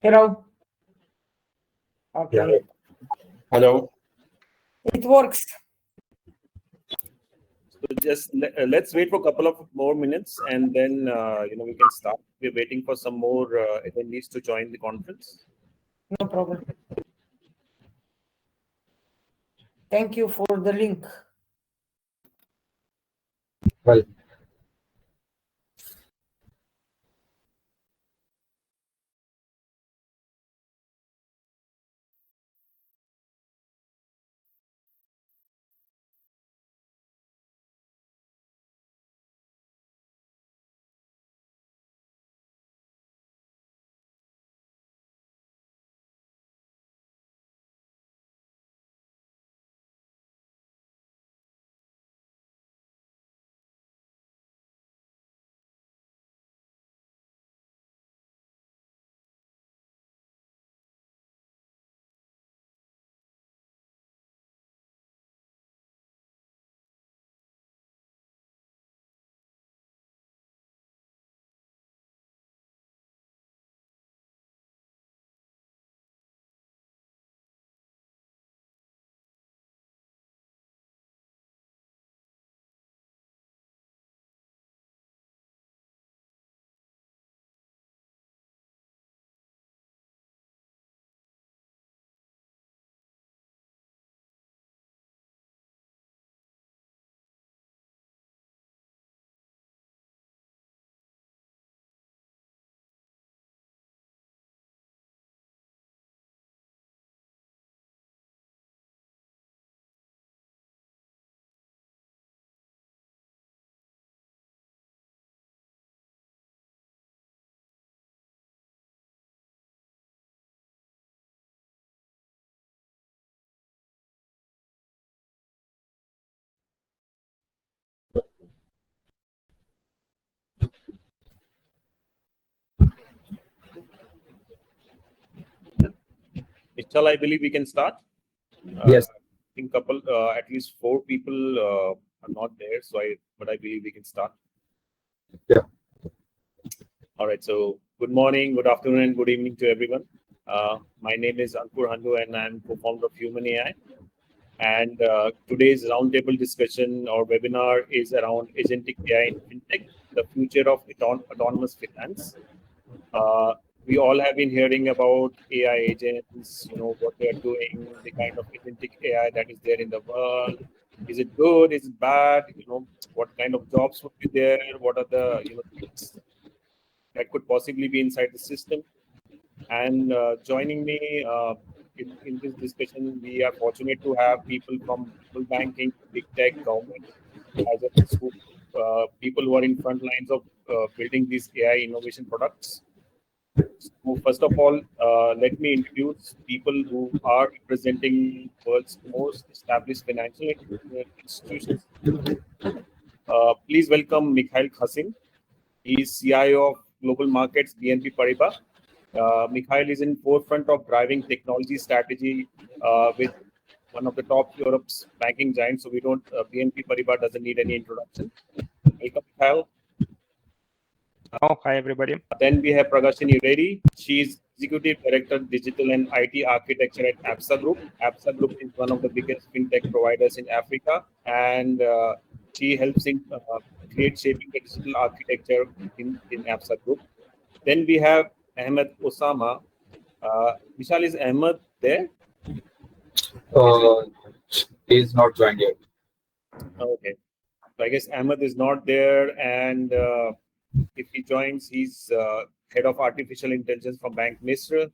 Hello. Okay. Yeah. Hello. It works. So just let's wait for a couple of more minutes, and then we can start. We're waiting for some more attendees to join the conference. No problem. Thank you for the link. Well, Michal, I believe we can start. yes. I think at least 4 people are not there, but I believe we can start. Yeah. All right. So good morning, good afternoon, and good evening to everyone. My name is Ankur Handu, and I'm co-founder of Human AI. And today's roundtable discussion or webinar is around Agentic AI in Fintech, the future of autonomous finance. We all have been hearing about AI agents, what they're doing, the kind of agentic AI that is there in the world. Is it good? Is it bad? What kind of jobs would be there? What are the things that could possibly be inside the system? And joining me in this discussion, we are fortunate to have people from banking, big tech, government, as well as people who are in front lines of building these AI innovation products. So first of all, let me introduce people who are representing world's most established financial institutions. Please welcome Mikhail Khasin. He is CIO of Global Markets, BNP Paribas. Mikhail is in forefront of driving technology strategy with one of the top Europe's banking giants. So BNP Paribas doesn't need any introduction. Welcome, Mikhail. Oh, hi, everybody. Then we have Pragashani Reddy. She is Executive Director, Digital and IT Architecture at Absa Group. Absa Group is one of the biggest fintech providers in Africa, and she helps in shaping the digital architecture in Absa Group. Then we have Ahmed Osama. Vishal, is Ahmed there? He is not joined yet. Okay. So I guess Ahmed is not there, and if he joins, he's head of artificial intelligence from Banque Misr.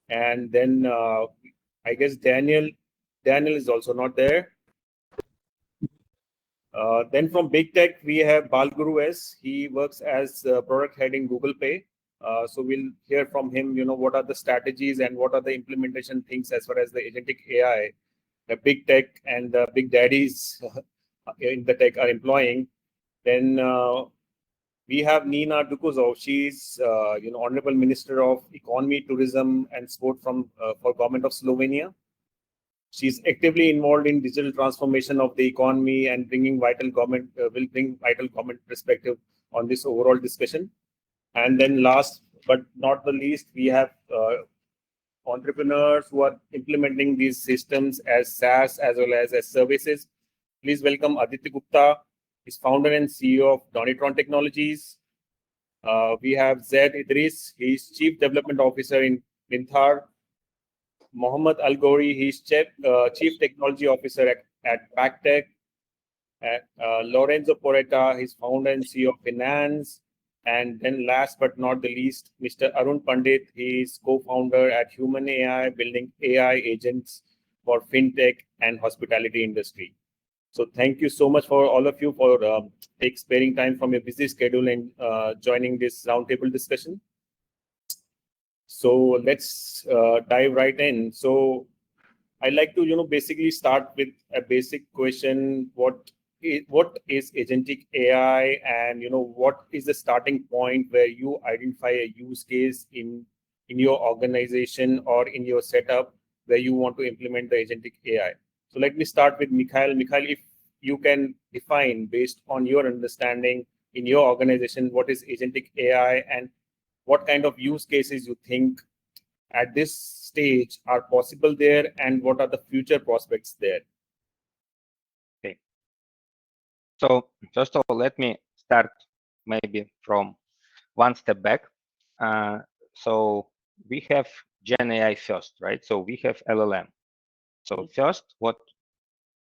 And then I guess Daniel is also not there. Then from Big Tech, we have Balguru S. He works as product head in Google Pay. So we'll hear from him, what are the strategies and what are the implementation things as far as the agentic AI, the Big Tech and the Big Daddies in the tech are employing. Then we have Nena Dokuzov. She's, Honorable Minister of Economy, Tourism and Sport for Government of Slovenia. She's actively involved in digital transformation of the economy and will bring vital government perspective on this overall discussion. And then last but not the least, we have entrepreneurs who are implementing these systems as SaaS as well as services. Please welcome Aditya Gupta. He's founder and CEO of Donitron Technologies. We have Zaid Idris. He's Chief Development Officer in Minthar. Mohammed Al Ghori. He's Chief Technology Officer at Banque. Lorenzo Porretta. He's founder and CEO of Finance. And then last but not the least, Mr. Arun Pandit. He's co-founder at Human AI, building AI agents for Fintech and hospitality industry. So thank you so much for all of you for sparing time from your busy schedule and joining this roundtable discussion. So let's dive right in. So I'd like to basically start with a basic question: what is agentic AI, and what is the starting point where you identify a use case in your organization or in your setup where you want to implement the agentic AI? So let me start with Mikhail. Mikhail, if you can define based on your understanding in your organization, what is agentic AI and what kind of use cases you think at this stage are possible there, and what are the future prospects there? Okay. So first of all, let me start maybe from one step back. So we have Gen AI first, right? So we have LLM. So first, what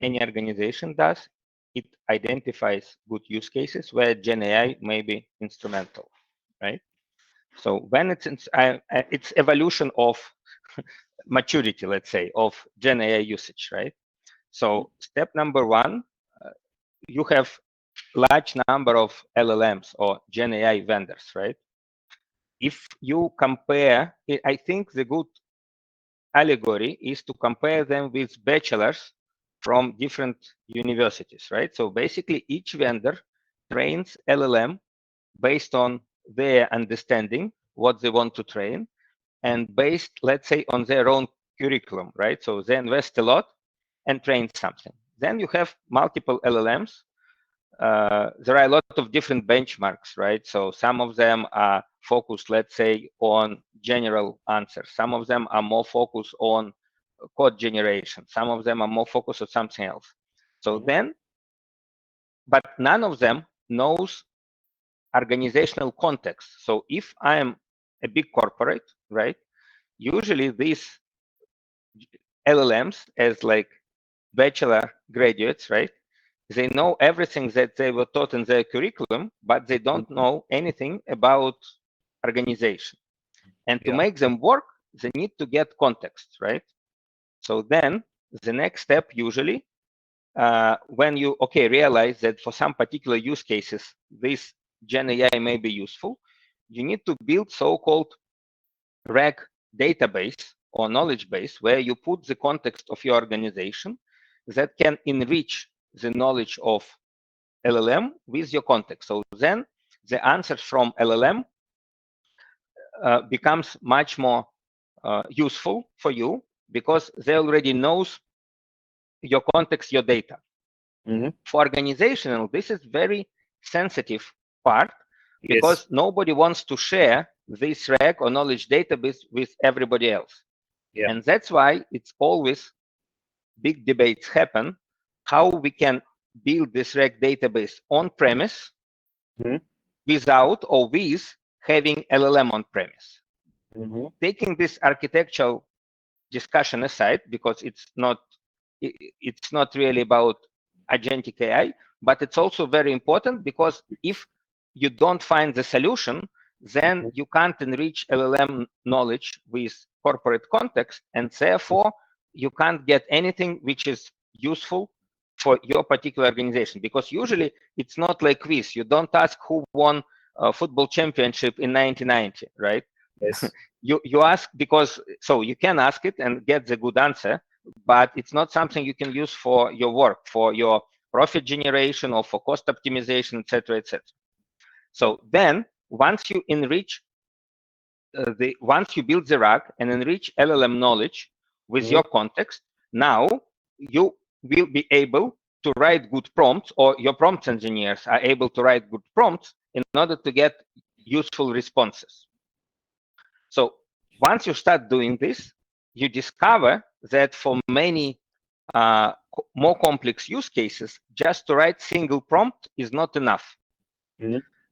any organization does, it identifies good use cases where Gen AI may be instrumental, right? So when it's evolution of maturity, let's say, of Gen AI usage, right? So step number one, you have large number of LLMs or Gen AI vendors, right? If you compare, I think the good allegory is to compare them with bachelors from different universities, right? So basically each vendor trains LLM based on their understanding, what they want to train, and based, let's say, on their own curriculum, right? So they invest a lot and train something. Then you have multiple LLMs. There are a lot of different benchmarks, right? So some of them are focused, let's say, on general answers. Some of them are more focused on code generation. Some of them are more focused on something else. So then, but none of them knows organizational context. So if I am a big corporate, right, usually these LLMs as like bachelor graduates, right, they know everything that they were taught in their curriculum, but they don't know anything about organization. And to make them work, they need to get context, right? So then the next step usually, when you, realize that for some particular use cases, this Gen AI may be useful, you need to build so-called RAG database or knowledge base where you put the context of your organization that can enrich the knowledge of LLM with your context. So then the answers from LLM becomes much more useful for you because they already knows your context, your data. For organizational, this is very sensitive part because nobody wants to share this RAG or knowledge database with everybody else. And that's why it's always big debates happen how we can build this RAG database on premise without or with having LLM on premise. Taking this architectural discussion aside, because it's not really about agentic AI, but it's also very important because if you don't find the solution, then you can't enrich LLM knowledge with corporate context, and therefore you can't get anything which is useful for your particular organization. Because usually it's not like quiz. You don't ask who won a football championship in 1990, right? Yes. You ask because, so you can ask it and get the good answer, but it's not something you can use for your work, for your profit generation or for cost optimization, etc., etc. So then once you enrich once you build the RAG and enrich LLM knowledge with your context, now you will be able to write good prompts, or your prompt engineers are able to write good prompts in order to get useful responses. So once you start doing this, you discover that for many more complex use cases, just to write single prompt is not enough.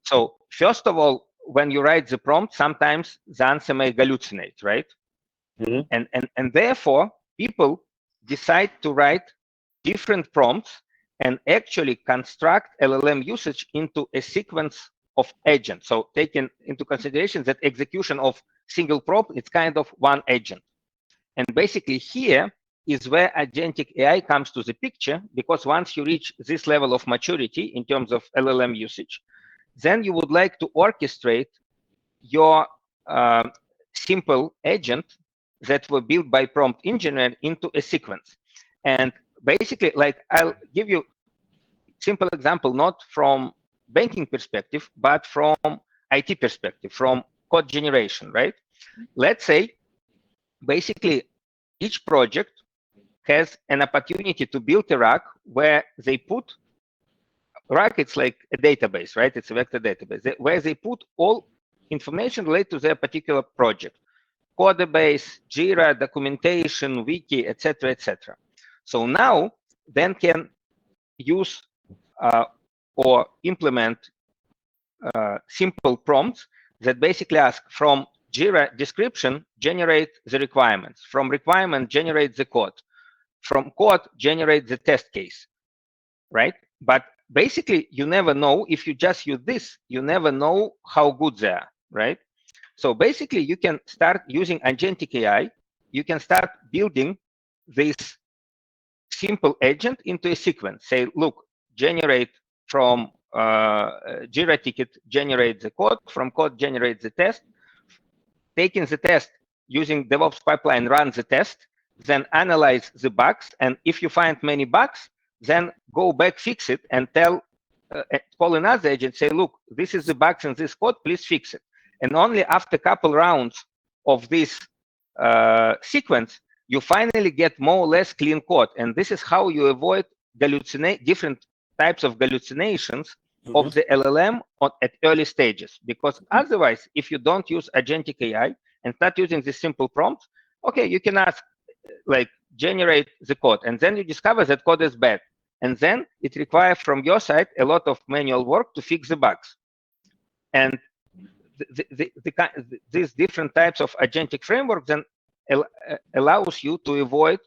So first of all, when you write the prompt, sometimes the answer may hallucinate, right? And therefore, people decide to write different prompts and actually construct LLM usage into a sequence of agents. So taking into consideration that execution of single prompt, it's kind of one agent. And basically here is where agentic AI comes to the picture, because once you reach this level of maturity in terms of LLM usage, then you would like to orchestrate your simple agent that were built by prompt engineer into a sequence. And basically, like, I'll give you simple example, not from banking perspective, but from IT perspective, from code generation, right? Let's say, basically, each project has an opportunity to build a rack where they put rack, it's like a database, right? It's a vector database where they put all information related to their particular project, code base, Jira, documentation, wiki, etc., etc. So now then can use or implement simple prompts that basically ask from Jira description, generate the requirements, from requirement, generate the code, from code, generate the test case, right? But basically, you never know, if you just use this, you never know how good they are, right? So basically, you can start using agentic AI. You can start building this simple agent into a sequence. Say, look, generate from Jira ticket, generate the code, from code, generate the test, taking the test using DevOps pipeline, run the test, then analyze the bugs. And if you find many bugs, then go back, fix it, and call another agent, say, look, this is the bugs in this code, please fix it. And only after a couple rounds of this sequence, you finally get more or less clean code. And this is how you avoid different types of hallucinations of the LLM at early stages. Because otherwise, if you don't use agentic AI and start using this simple prompt, okay, you can ask, like, generate the code, and then you discover that code is bad. And then it requires from your side a lot of manual work to fix the bugs. And these different types of agentic frameworks then allows you to avoid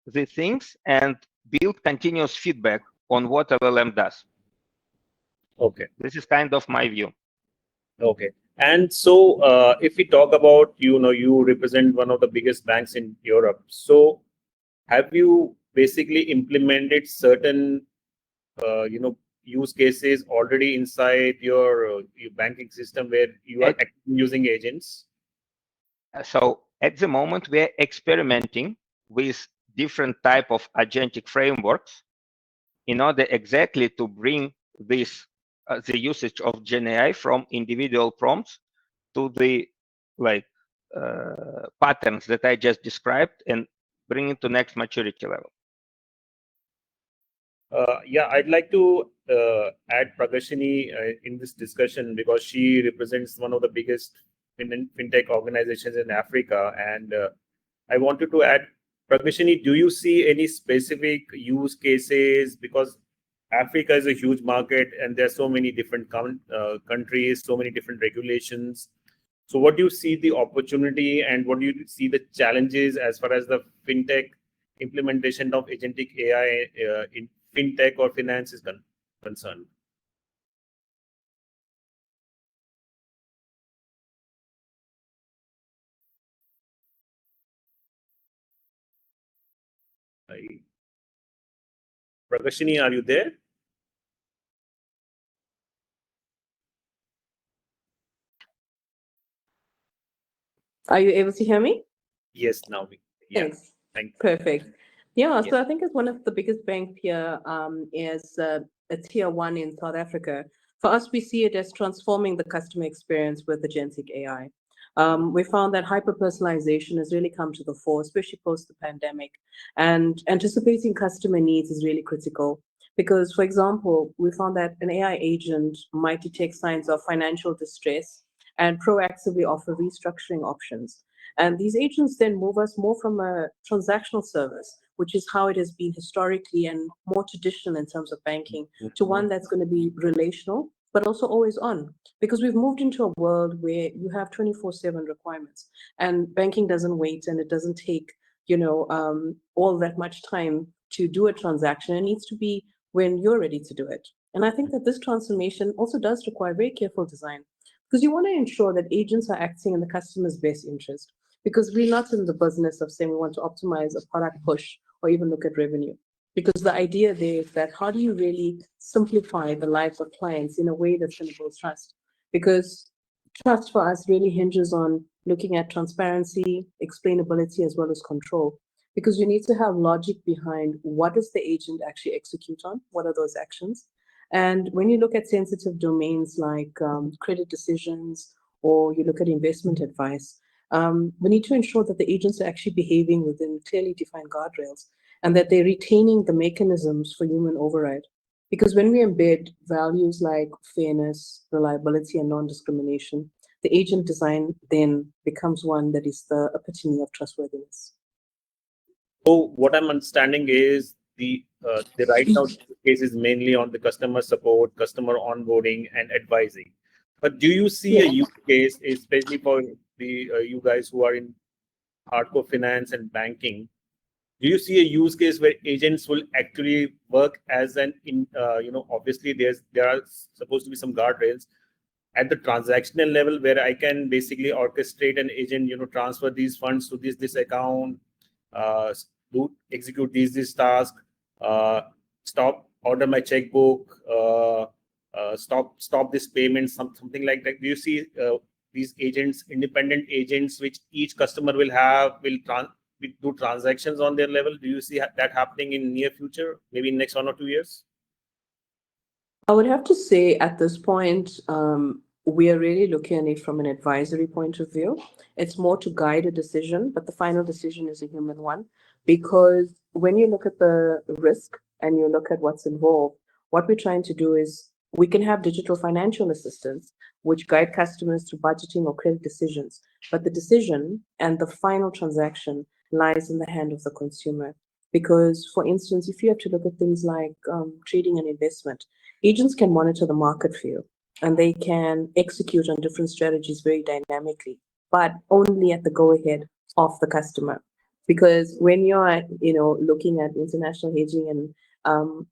the things and build continuous feedback on what LLM does. Okay. This is kind of my view. Okay. And so if we talk about, you represent one of the biggest banks in Europe. So have you basically implemented certain, use cases already inside your banking system where you are using agents? So at the moment, we're experimenting with different type of agentic frameworks in order exactly to bring this the usage of GenAI from individual prompts to the patterns that I just described and bring it to next maturity level. Yeah, I'd like to add Pragashani in this discussion because she represents one of the biggest fintech organizations in Africa. And I wanted to add, Pragashani, do you see any specific use cases? Because Africa is a huge market and there are so many different countries, so many different regulations. So what do you see the opportunity and what do you see the challenges as far as the fintech implementation of agentic AI in fintech or finance is concerned? Pragashani, are you there? Are you able to hear me? Yes, now we. Yeah. Yes. Thank you. Perfect. Yeah, Yes. so I think it's one of the biggest banks here is a tier 1 in South Africa. For us, we see it as transforming the customer experience with agentic AI. We found that hyper-personalization has really come to the fore, especially post the pandemic. And anticipating customer needs is really critical. Because, for example, we found that an AI agent might detect signs of financial distress and proactively offer restructuring options. And these agents then move us more from a transactional service, which is how it has been historically and more traditional in terms of banking, to one that's going to be relational, but also always on. Because we've moved into a world where you have 24/7 requirements, and banking doesn't wait, and it doesn't take, all that much time to do a transaction. It needs to be when you're ready to do it. And I think that this transformation also does require very careful design, because you want to ensure that agents are acting in the customer's best interest, because we're not in the business of saying we want to optimize a product push or even look at revenue. Because the idea there is that how do you really simplify the lives of clients in a way that's going to build trust? Because trust for us really hinges on looking at transparency, explainability, as well as control. Because you need to have logic behind what does the agent actually execute on? What are those actions? And when you look at sensitive domains like credit decisions, or you look at investment advice, we need to ensure that the agents are actually behaving within clearly defined guardrails, and that they're retaining the mechanisms for human override. Because when we embed values like fairness, reliability, and non-discrimination, the agent design then becomes one that is the epitome of trustworthiness. So what I'm understanding is the right now case is mainly on the customer support, customer onboarding, and advising. But do you see a use case, especially for the you guys who are in hardcore finance and banking? Do you see a use case where agents will actually work as an obviously there are supposed to be some guardrails at the transactional level where I can basically orchestrate an agent, transfer these funds to this account, execute these tasks, order my checkbook, stop this payment, something like that. Do you see these agents, independent agents, which each customer will do transactions on their level? Do you see that happening in near future, maybe in next 1 or 2 years? I would have to say at this point, we are really looking at it from an advisory point of view. It's more to guide a decision, but the final decision is a human one. Because when you look at the risk and you look at what's involved, what we're trying to do is we can have digital financial assistants which guide customers through budgeting or credit decisions. But the decision and the final transaction lies in the hand of the consumer. Because, for instance, if you have to look at things like trading and investment, agents can monitor the market for you, and they can execute on different strategies very dynamically, but only at the go-ahead of the customer. Because when you're, looking at international hedging and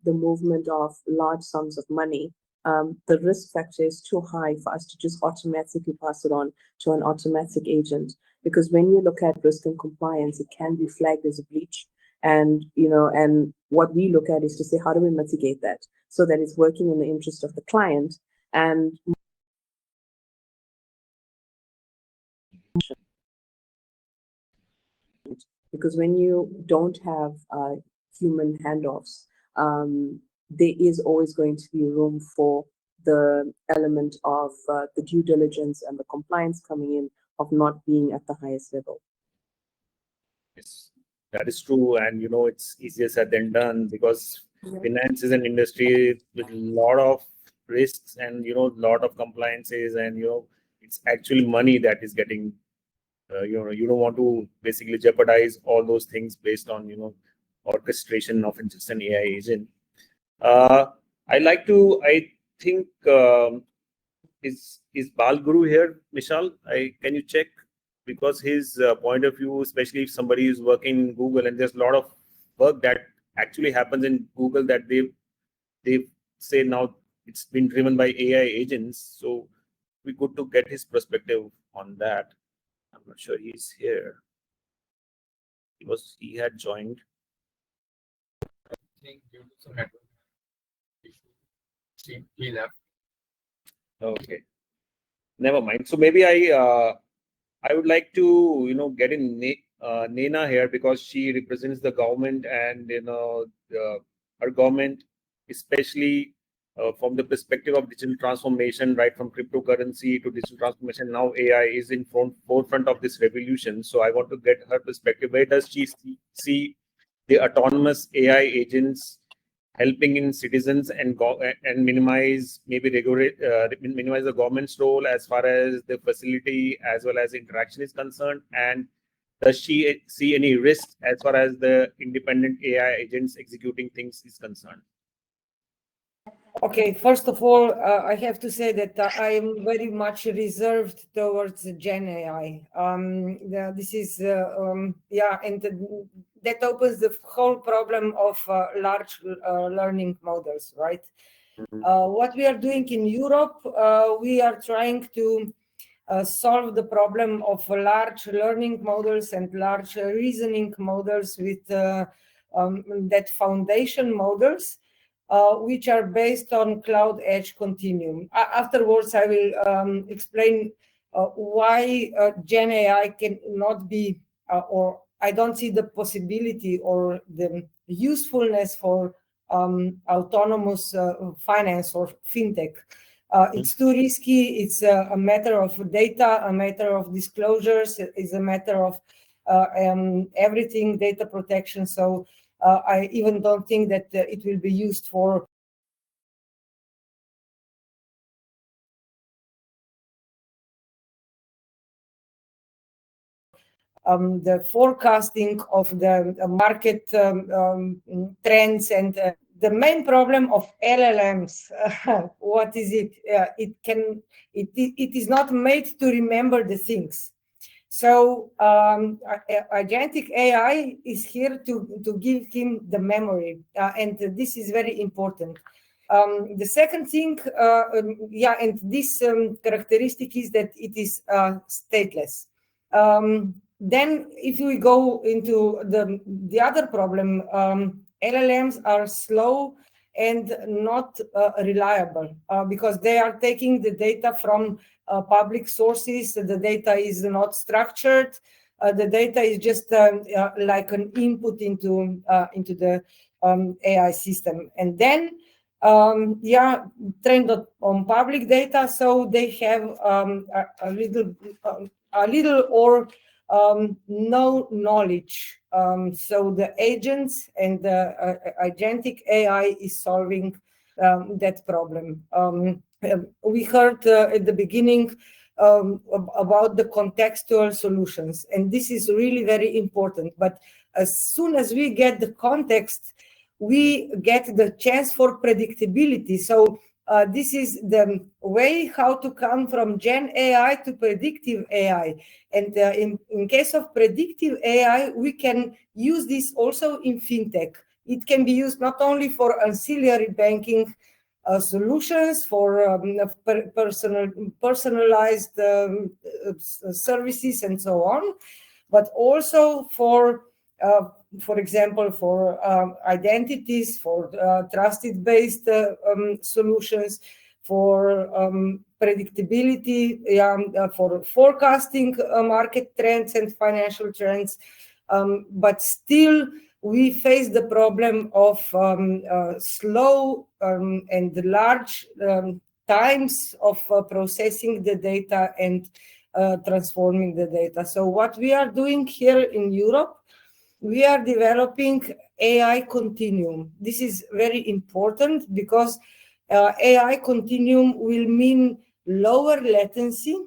the movement of large sums of money, the risk factor is too high for us to just automatically pass it on to an automatic agent. Because when you look at risk and compliance, it can be flagged as a breach. And, and what we look at is to say, how do we mitigate that so that it's working in the interest of the client? And because when you don't have human handoffs, there is always going to be room for the element of the due diligence and the compliance coming in of not being at the highest level. Yes, that is true. And, it's easier said than done, because finance is an industry with a lot of risks and, a lot of compliances, and, it's actually money that is getting, you don't want to basically jeopardize all those things based on, orchestration of just an AI agent. I think, is Balguru here, Michal? Can you check? Because his point of view, especially if somebody is working in Google, and there's a lot of work that actually happens in Google that they say now it's been driven by AI agents. So we good to get his perspective on that. I'm not sure he's here. He had joined. I think due to some network issue, he left. Okay, never mind. So maybe I would like to get in Nena here, because she represents the government, and our government, especially from the perspective of digital transformation, right from cryptocurrency to digital transformation. Now AI is in forefront of this revolution. So I want to get her perspective. Where does she see the autonomous AI agents helping in citizens and minimize maybe minimize the government's role as far as the facility as well as interaction is concerned? And does she see any risks as far as the independent AI agents executing things is concerned? Okay, first of all, I have to say that I am very much reserved towards Gen AI. This is, and that opens the whole problem of large learning models, right? What we are doing in Europe, we are trying to solve the problem of large learning models and large reasoning models with that foundation models, which are based on cloud edge continuum. Afterwards, I will explain why Gen AI cannot be, or I don't see the possibility or the usefulness for autonomous finance or fintech. It's too risky. It's a matter of data, a matter of disclosures. It's a matter of everything, data protection. So I even don't think that it will be used for the forecasting of the market trends. And the main problem of LLMs, what is it? It is not made to remember the things. So Agentic AI is here to give him the memory, and this is very important. The second thing, and this characteristic is that it is stateless. Then if we go into the other problem, LLMs are slow and not reliable because they are taking the data from public sources. The data is not structured. The data is just like an input into the AI system, and then trained on public data, so they have a little or no knowledge. So the agents and the Agentic AI is solving that problem. We heard at the beginning about the contextual solutions, and this is really very important. But as soon as we get the context, we get the chance for predictability. So this is the way how to come from Gen AI to predictive AI. And in case of predictive AI, we can use this also in fintech. It can be used not only for ancillary banking solutions, for personalized services and so on, but also for example, for identities, for trusted-based solutions, for predictability, for forecasting market trends and financial trends. But still, we face the problem of slow and large times of processing the data and transforming the data. So what we are doing here in Europe, we are developing AI continuum. This is very important because AI continuum will mean lower latency,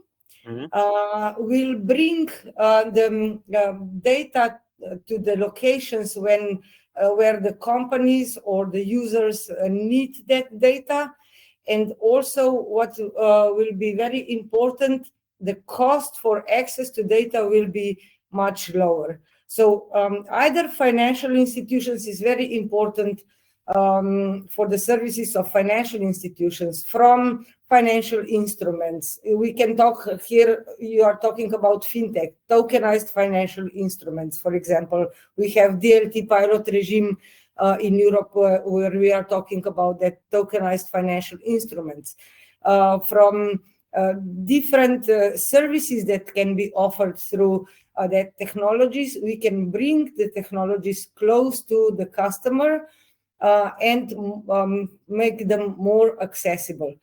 will bring the data to the locations where the companies or the users need that data. And also what will be very important, the cost for access to data will be much lower. So either financial institutions is very important for the services of financial institutions from financial instruments. We can talk here, you are talking about fintech, tokenized financial instruments. For example, we have DLT pilot regime in Europe where we are talking about that tokenized financial instruments. From different services that can be offered through that technologies, we can bring the technologies close to the customer and make them more accessible.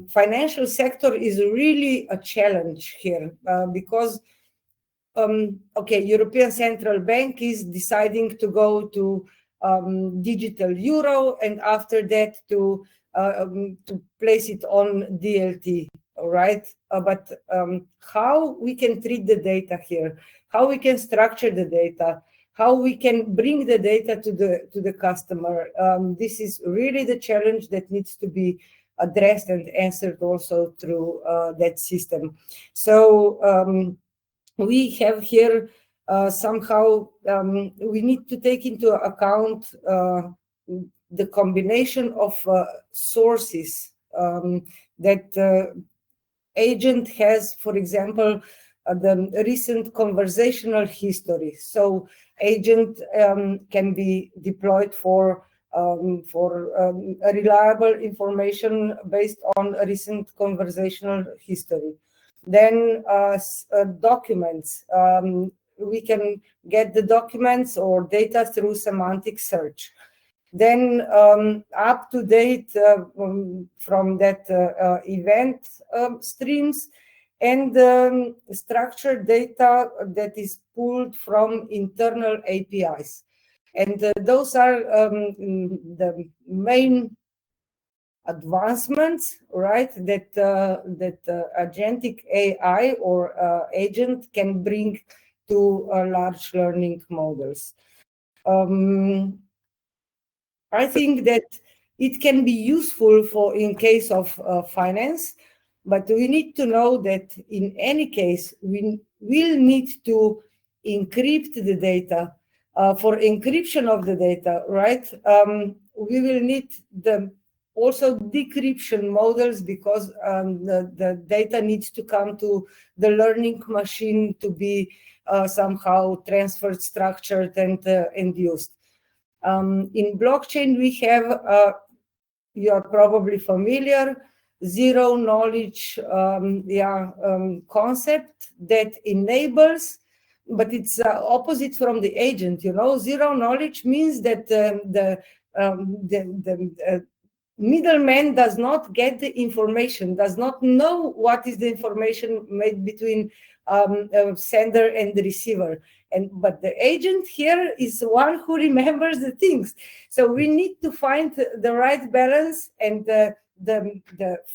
Financial sector is really a challenge here because European Central Bank is deciding to go to digital euro, and after that to place it on DLT. All right, but how we can treat the data here, how we can structure the data, how we can bring the data to the customer. This is really the challenge that needs to be addressed and answered also through that system. So we have here somehow we need to take into account the combination of sources that agent has, for example, the recent conversational history. So agent can be deployed for reliable information based on a recent conversational history. Then documents. We can get the documents or data through semantic search. Then up to date from that event streams, and structured data that is pulled from internal APIs. And those are the main advancements, right, that agentic AI or agent can bring to large learning models. I think that it can be useful in case of finance, but we need to know that in any case, we will need to encrypt the data. For encryption of the data, right, we will need also decryption models, because the data needs to come to the learning machine to be somehow transferred, structured, and used. In blockchain, we have, you are probably familiar, zero knowledge concept that enables, but it's opposite from the agent. Zero knowledge means that the middleman does not get the information, does not know what is the information made between sender and the receiver. But the agent here is one who remembers the things. So we need to find the right balance and the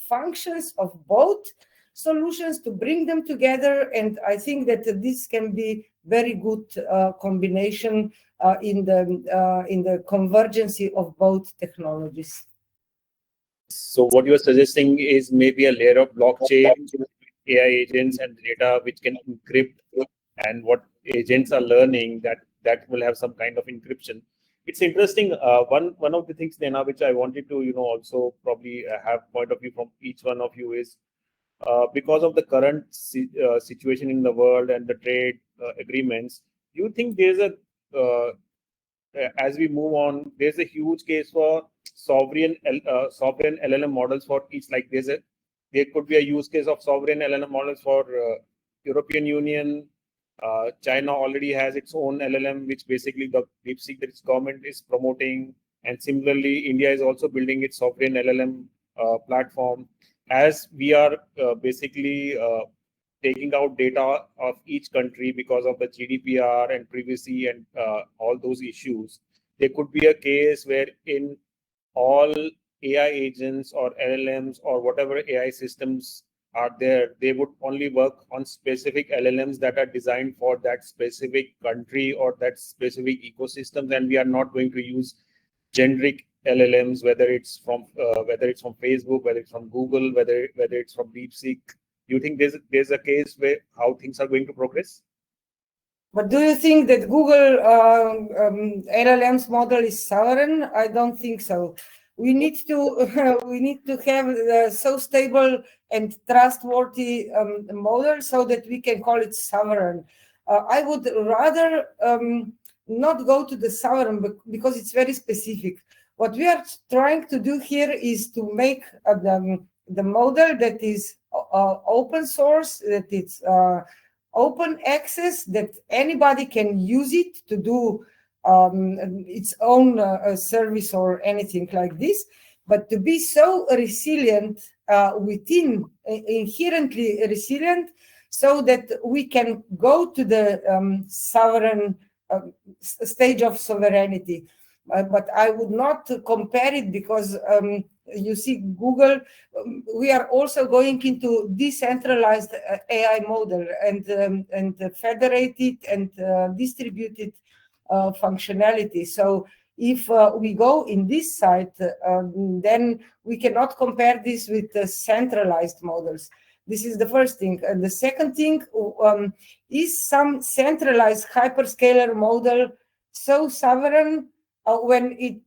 functions of both solutions to bring them together. And I think that this can be very good combination in the convergence of both technologies. So what you are suggesting is maybe a layer of blockchain, AI agents and data which can encrypt, and what agents are learning that will have some kind of encryption. It's interesting. One of the things, Nena, which I wanted to also probably have point of view from each one of you is because of the current situation in the world and the trade agreements. Do you think there's a as we move on, there's a huge case for sovereign LLM models for each? Like there could be a use case of sovereign LLM models for European Union. China already has its own LLM, which basically the DeepSeek that its government is promoting. And similarly, India is also building its sovereign LLM platform. As we are basically taking out data of each country because of the GDPR and privacy and all those issues, there could be a case where in all AI agents or LLMs or whatever AI systems are there, they would only work on specific LLMs that are designed for that specific country or that specific ecosystem. And we are not going to use generic LLMs, whether it's from Facebook, whether it's from Google, whether it's from DeepSeek. Do you think there's a case where how things are going to progress? But do you think that Google LLM's model is sovereign? I don't think so. We need to have so stable and trustworthy model so that we can call it sovereign. I would rather not go to the sovereign because it's very specific. What we are trying to do here is to make the model that is open source, that it's open access, that anybody can use it to do its own service or anything like this, but to be so resilient inherently resilient, so that we can go to the sovereign stage of sovereignty. but I would not compare it because you see Google, we are also going into decentralized AI model and federated and distributed functionality. So if we go in this side, then we cannot compare this with centralized models. This is the first thing. And the second thing is some centralized hyperscaler model so sovereign when it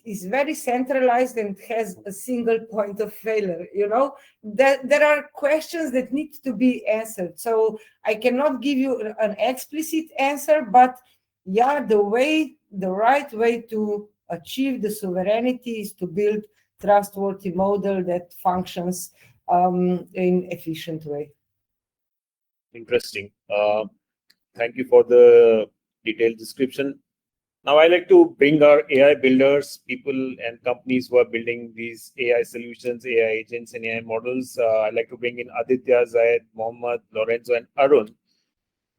is very centralized and has a single point of failure. You know, there are questions that need to be answered. So I cannot give you an explicit answer, but yeah, the right way to achieve the sovereignty is to build trustworthy model that functions in efficient way. Interesting. Thank you for the detailed description. Now, I like to bring our AI builders, people and companies who are building these AI solutions, AI agents, and AI models. I'd like to bring in Aditya, Zaid, Mohammed, Lorenzo, and Arun.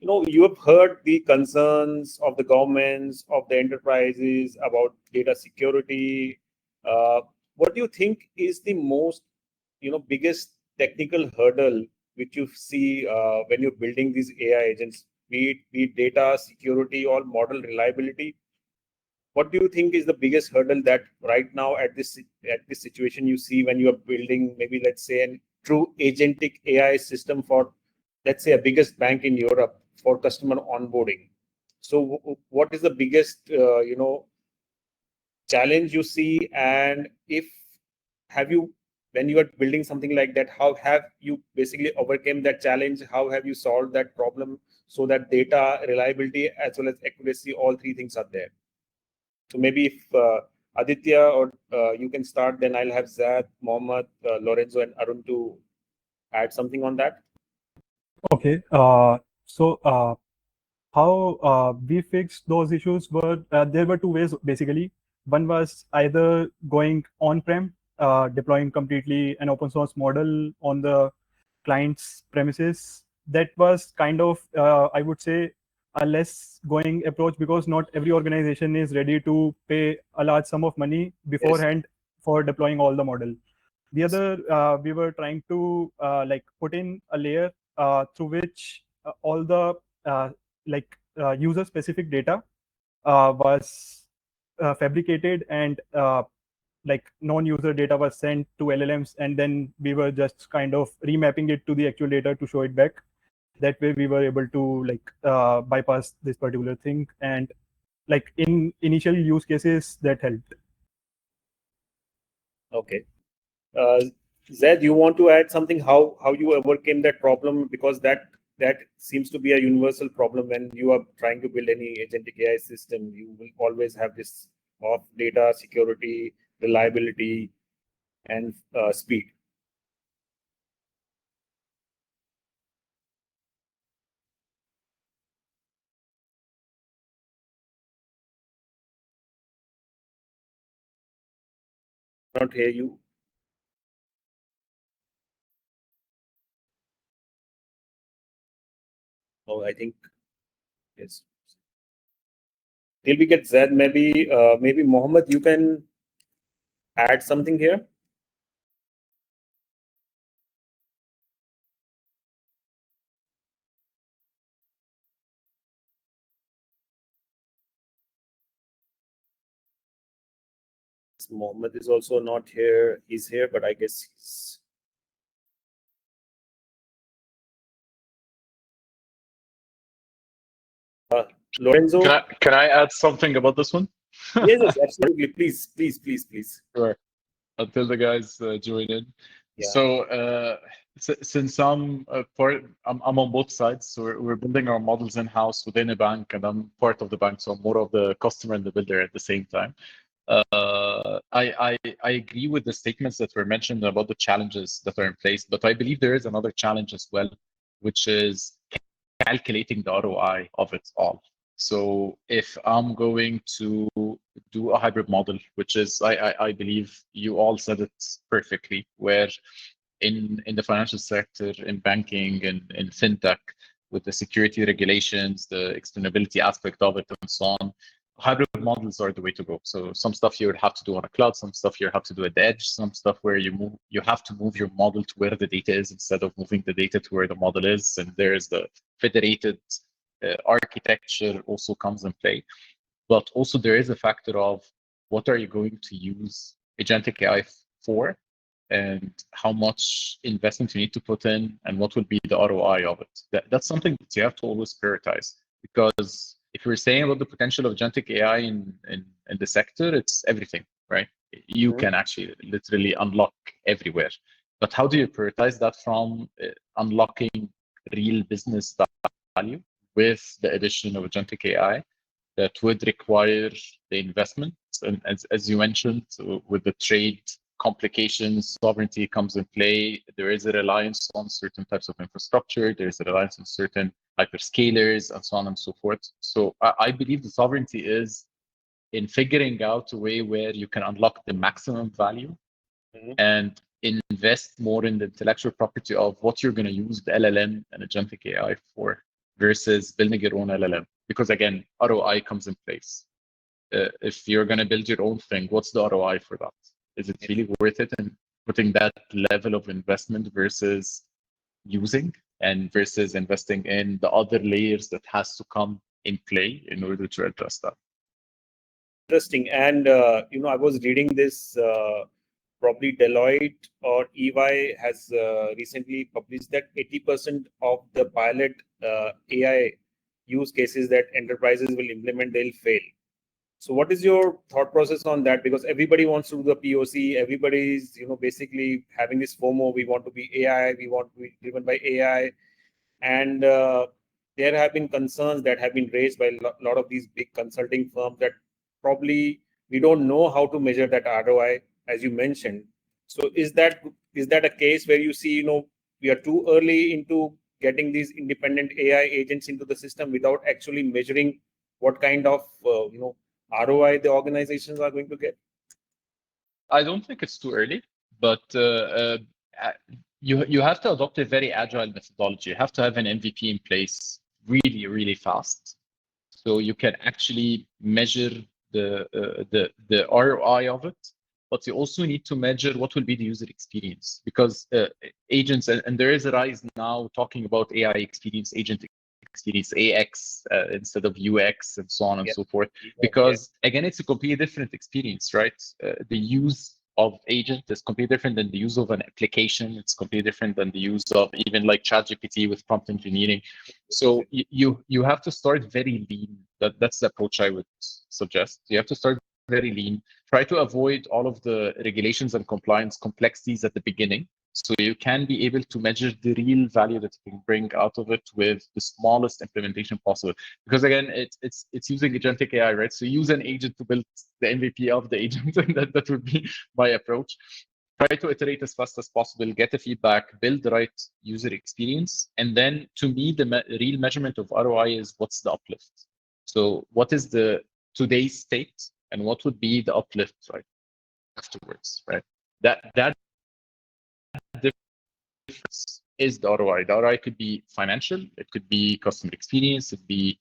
You know, you have heard the concerns of the governments, of the enterprises about data security. What do you think is the most, biggest technical hurdle which you see when you're building these AI agents, be it data security or model reliability? What do you think is the biggest hurdle that right now at this situation you see when you are building maybe, let's say, a true agentic AI system for, let's say, a biggest bank in Europe for customer onboarding? So what is the biggest challenge you see, and when you are building something like that, how have you basically overcome that challenge? How have you solved that problem so that data reliability as well as accuracy, all three things are there? So maybe if Aditya or you can start, then I'll have Zad, Mohammed, Lorenzo, and Arun to add something on that. Okay. So how we fixed those issues were there were two ways basically. One was either going on-prem, deploying completely an open source model on the client's premises. That was kind of I would say a less going approach, because not every organization is ready to pay a large sum of money beforehand for deploying all the model. The other, we were trying to like put in a layer through which all the user specific data was fabricated, and like non-user data was sent to LLMs, and then we were just kind of remapping it to the actual data to show it back. That way we were able to like bypass this particular thing, and like in initial use cases that helped. Okay. Zed, you want to add something, how you overcame that problem? Because that seems to be a universal problem when you are trying to build any agentic AI system. You will always have this of data security, reliability, and speed. Not hear you. Oh, I think yes. Till we get Zed, maybe Mohammed, you can add something here. Mohammed is also not here. He's here, but I guess he's. Lorenzo, can I add something about this one? Yes, absolutely. Please. Sure. Until the guys join in. Yeah. So since I'm on both sides, so we're building our models in house within a bank, and I'm part of the bank, so I'm more of the customer and the builder at the same time. I agree with the statements that were mentioned about the challenges that are in place, but I believe there is another challenge as well, which is calculating the ROI of it all. So if I'm going to do a hybrid model, which is, I believe you all said it perfectly, where in the financial sector, in banking, and in fintech, with the security regulations, the explainability aspect of it, and so on, hybrid models are the way to go. So some stuff you would have to do on a cloud, some stuff you have to do at the edge, some stuff where you have to move your model to where the data is instead of moving the data to where the model is. And there's the federated architecture also comes in play. But also there is a factor of what are you going to use Agentic AI for, and how much investment you need to put in, and what will be the ROI of it. That's something that you have to always prioritize, because if we're saying about the potential of Agentic AI in the sector, it's everything, right? You can actually literally unlock everywhere. But how do you prioritize that from unlocking real business value with the addition of Agentic AI that would require the investment? And as you mentioned, with the trade complications, sovereignty comes in play. There is a reliance on certain types of infrastructure. There is a reliance on certain hyperscalers and so on and so forth. So I believe the sovereignty is in figuring out a way where you can unlock the maximum value and invest more in the intellectual property of what you're going to use the LLM and Agentic AI for versus building your own LLM. Because again, ROI comes in place. If you're going to build your own thing, what's the ROI for that? Is it really worth it? And putting that level of investment versus using and versus investing in the other layers that has to come in play in order to address that. Interesting. And, I was reading this, probably Deloitte or EY has recently published that 80% of the pilot AI use cases that enterprises will implement, they'll fail. So what is your thought process on that? Because everybody wants to do the POC, everybody's, basically having this FOMO, we want to be AI, we want to be driven by AI. And there have been concerns that have been raised by a lot of these big consulting firms that probably we don't know how to measure that ROI, as you mentioned. So is that a case where you see, we are too early into getting these independent AI agents into the system without actually measuring what kind of, ROI the organizations are going to get? I don't think it's too early, but you have to adopt a very agile methodology. You have to have an MVP in place really, really fast, so you can actually measure the ROI of it. But you also need to measure what will be the user experience, because agents, and there is a rise now talking about AI experience, agent experience, AX instead of UX, and so on and so forth. Because again, it's a completely different experience, right? The use of agent is completely different than the use of an application. It's completely different than the use of even like ChatGPT with prompt engineering. So you have to start very lean. That's the approach I would suggest. You have to start very lean. Try to avoid all of the regulations and compliance complexities at the beginning, so you can be able to measure the real value that you can bring out of it with the smallest implementation possible. Because again, it's using Agentic AI, right? So use an agent to build the MVP of the agent, and that would be my approach. Try to iterate as fast as possible, get the feedback, build the right user experience. And then to me, the real measurement of ROI is what's the uplift. So what is the today's state and what would be the uplift right afterwards, right? That difference is the ROI. The ROI could be financial, it could be customer experience, it could be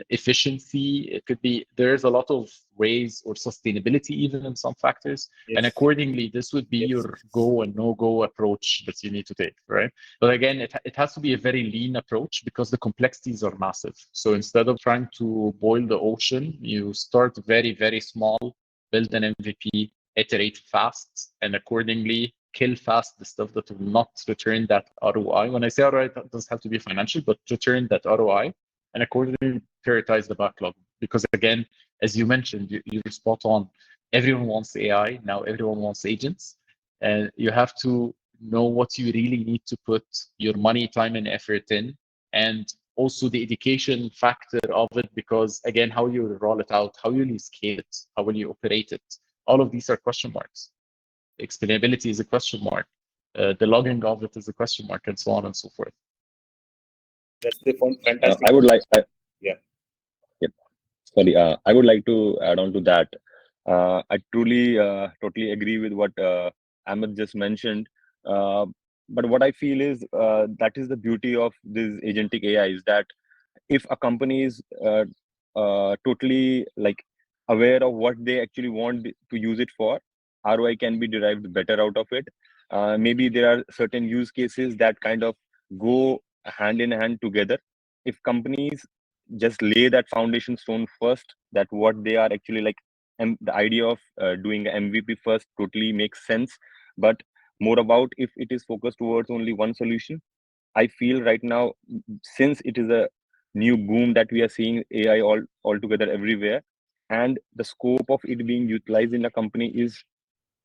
efficiency, it could be, there's a lot of ways, or sustainability even in some factors. Yes. And accordingly, this would be your go and no-go approach that you need to take, right? But again, it has to be a very lean approach because the complexities are massive. So instead of trying to boil the ocean, you start very, very small, build an MVP, iterate fast, and accordingly kill fast the stuff that will not return that ROI. When I say ROI, that doesn't have to be financial, but return that ROI, and accordingly prioritize the backlog. Because again, as you mentioned, you're spot on. Everyone wants AI, now everyone wants agents, and you have to know what you really need to put your money, time, and effort in, and also the education factor of it, because again, how you roll it out, how will you scale it, how will you operate it? All of these are question marks. Explainability is a question mark. The logging of it is a question mark, and so on and so forth. That's the fantastic. I would like. Yeah. Sorry, I would like to add on to that. I truly, totally agree with what Ahmed just mentioned. But what I feel is that is the beauty of this agentic AI, is that if a company is totally like aware of what they actually want to use it for, ROI can be derived better out of it. Maybe there are certain use cases that kind of go hand in hand together. If companies just lay that foundation stone first, that what they are actually like, and the idea of doing an MVP first totally makes sense. But more about if it is focused towards only one solution, I feel right now, since it is a new boom that we are seeing AI all together everywhere, and the scope of it being utilized in a company is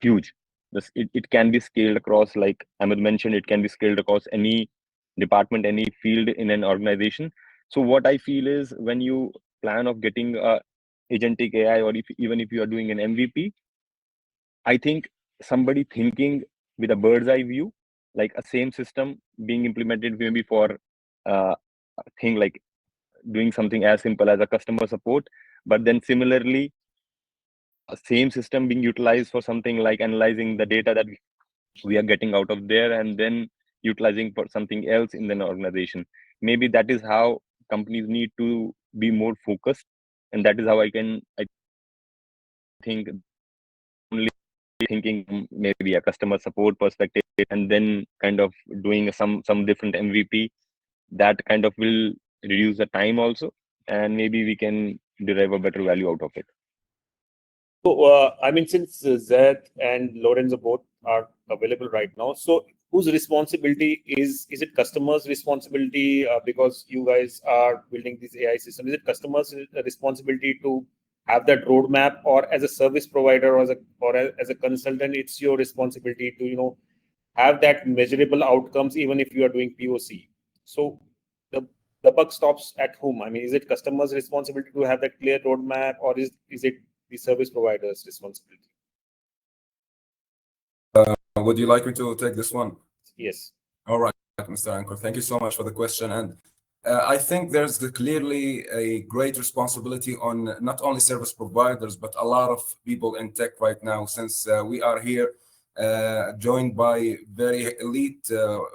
huge. It can be scaled across, like Ahmed mentioned, it can be scaled across any department, any field in an organization. So what I feel is, when you plan of getting a agentic AI, or even if you are doing an MVP, I think somebody thinking with a bird's eye view, like a same system being implemented maybe for a thing like doing something as simple as a customer support, but then similarly a same system being utilized for something like analyzing the data that we are getting out of there, and then utilizing for something else in an organization. Maybe that is how companies need to be more focused, and that is how I think only thinking maybe a customer support perspective and then kind of doing some different MVP, that kind of will reduce the time also, and maybe we can derive a better value out of it. So, I mean, since Zed and Lorenzo both are available right now, so whose responsibility is it customers' responsibility because you guys are building this AI system? Is it customers' responsibility to have that roadmap, or as a service provider or as a consultant, it's your responsibility to have that measurable outcomes even if you are doing POC? So the buck stops at whom? I mean, is it customers' responsibility to have that clear roadmap, or is it the service provider's responsibility? Would you like me to take this one? Yes. All right, Mr. Ankur. Thank you so much for the question. And I think there's clearly a great responsibility on not only service providers, but a lot of people in tech right now, since we are here joined by very elite,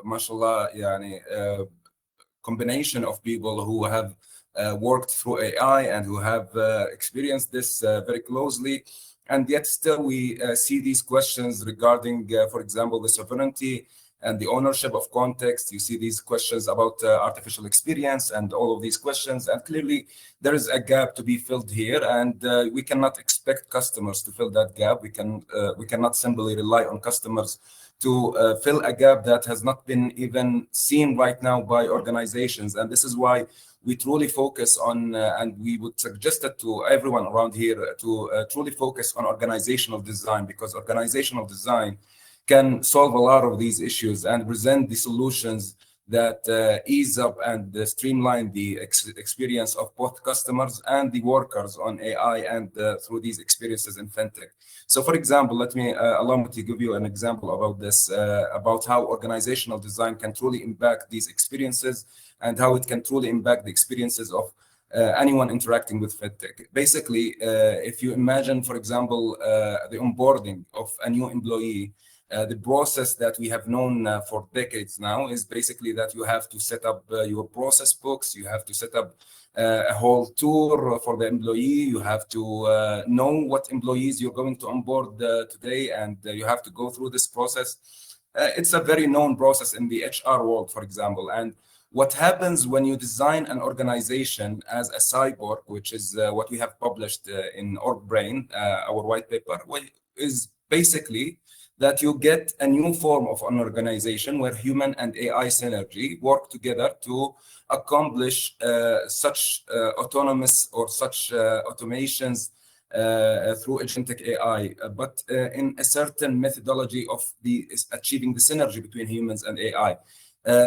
mashallah, combination of people who have worked through AI and who have experienced this very closely. And yet still we see these questions regarding, for example, the sovereignty and the ownership of context. You see these questions about artificial experience and all of these questions. And clearly there is a gap to be filled here, and we cannot expect customers to fill that gap. We cannot simply rely on customers to fill a gap that has not been even seen right now by organizations. And this is why we truly focus on, and we would suggest it to everyone around here to truly focus on organizational design, because organizational design can solve a lot of these issues and present the solutions that ease up and streamline the experience of both customers and the workers on AI and through these experiences in fintech. So, for example, allow me to give you an example about this, about how organizational design can truly impact these experiences and how it can truly impact the experiences of anyone interacting with fintech. Basically, if you imagine, for example, the onboarding of a new employee, the process that we have known for decades now is basically that you have to set up your process books, you have to set up a whole tour for the employee, you have to know what employees you're going to onboard today, and you have to go through this process. It's a very known process in the HR world, for example. And what happens when you design an organization as a cyborg, which is what we have published in OrgBrain, our white paper, is basically that you get a new form of an organization where human and AI synergy work together to accomplish such autonomous or such automations through agentic AI, but in a certain methodology of achieving the synergy between humans and AI.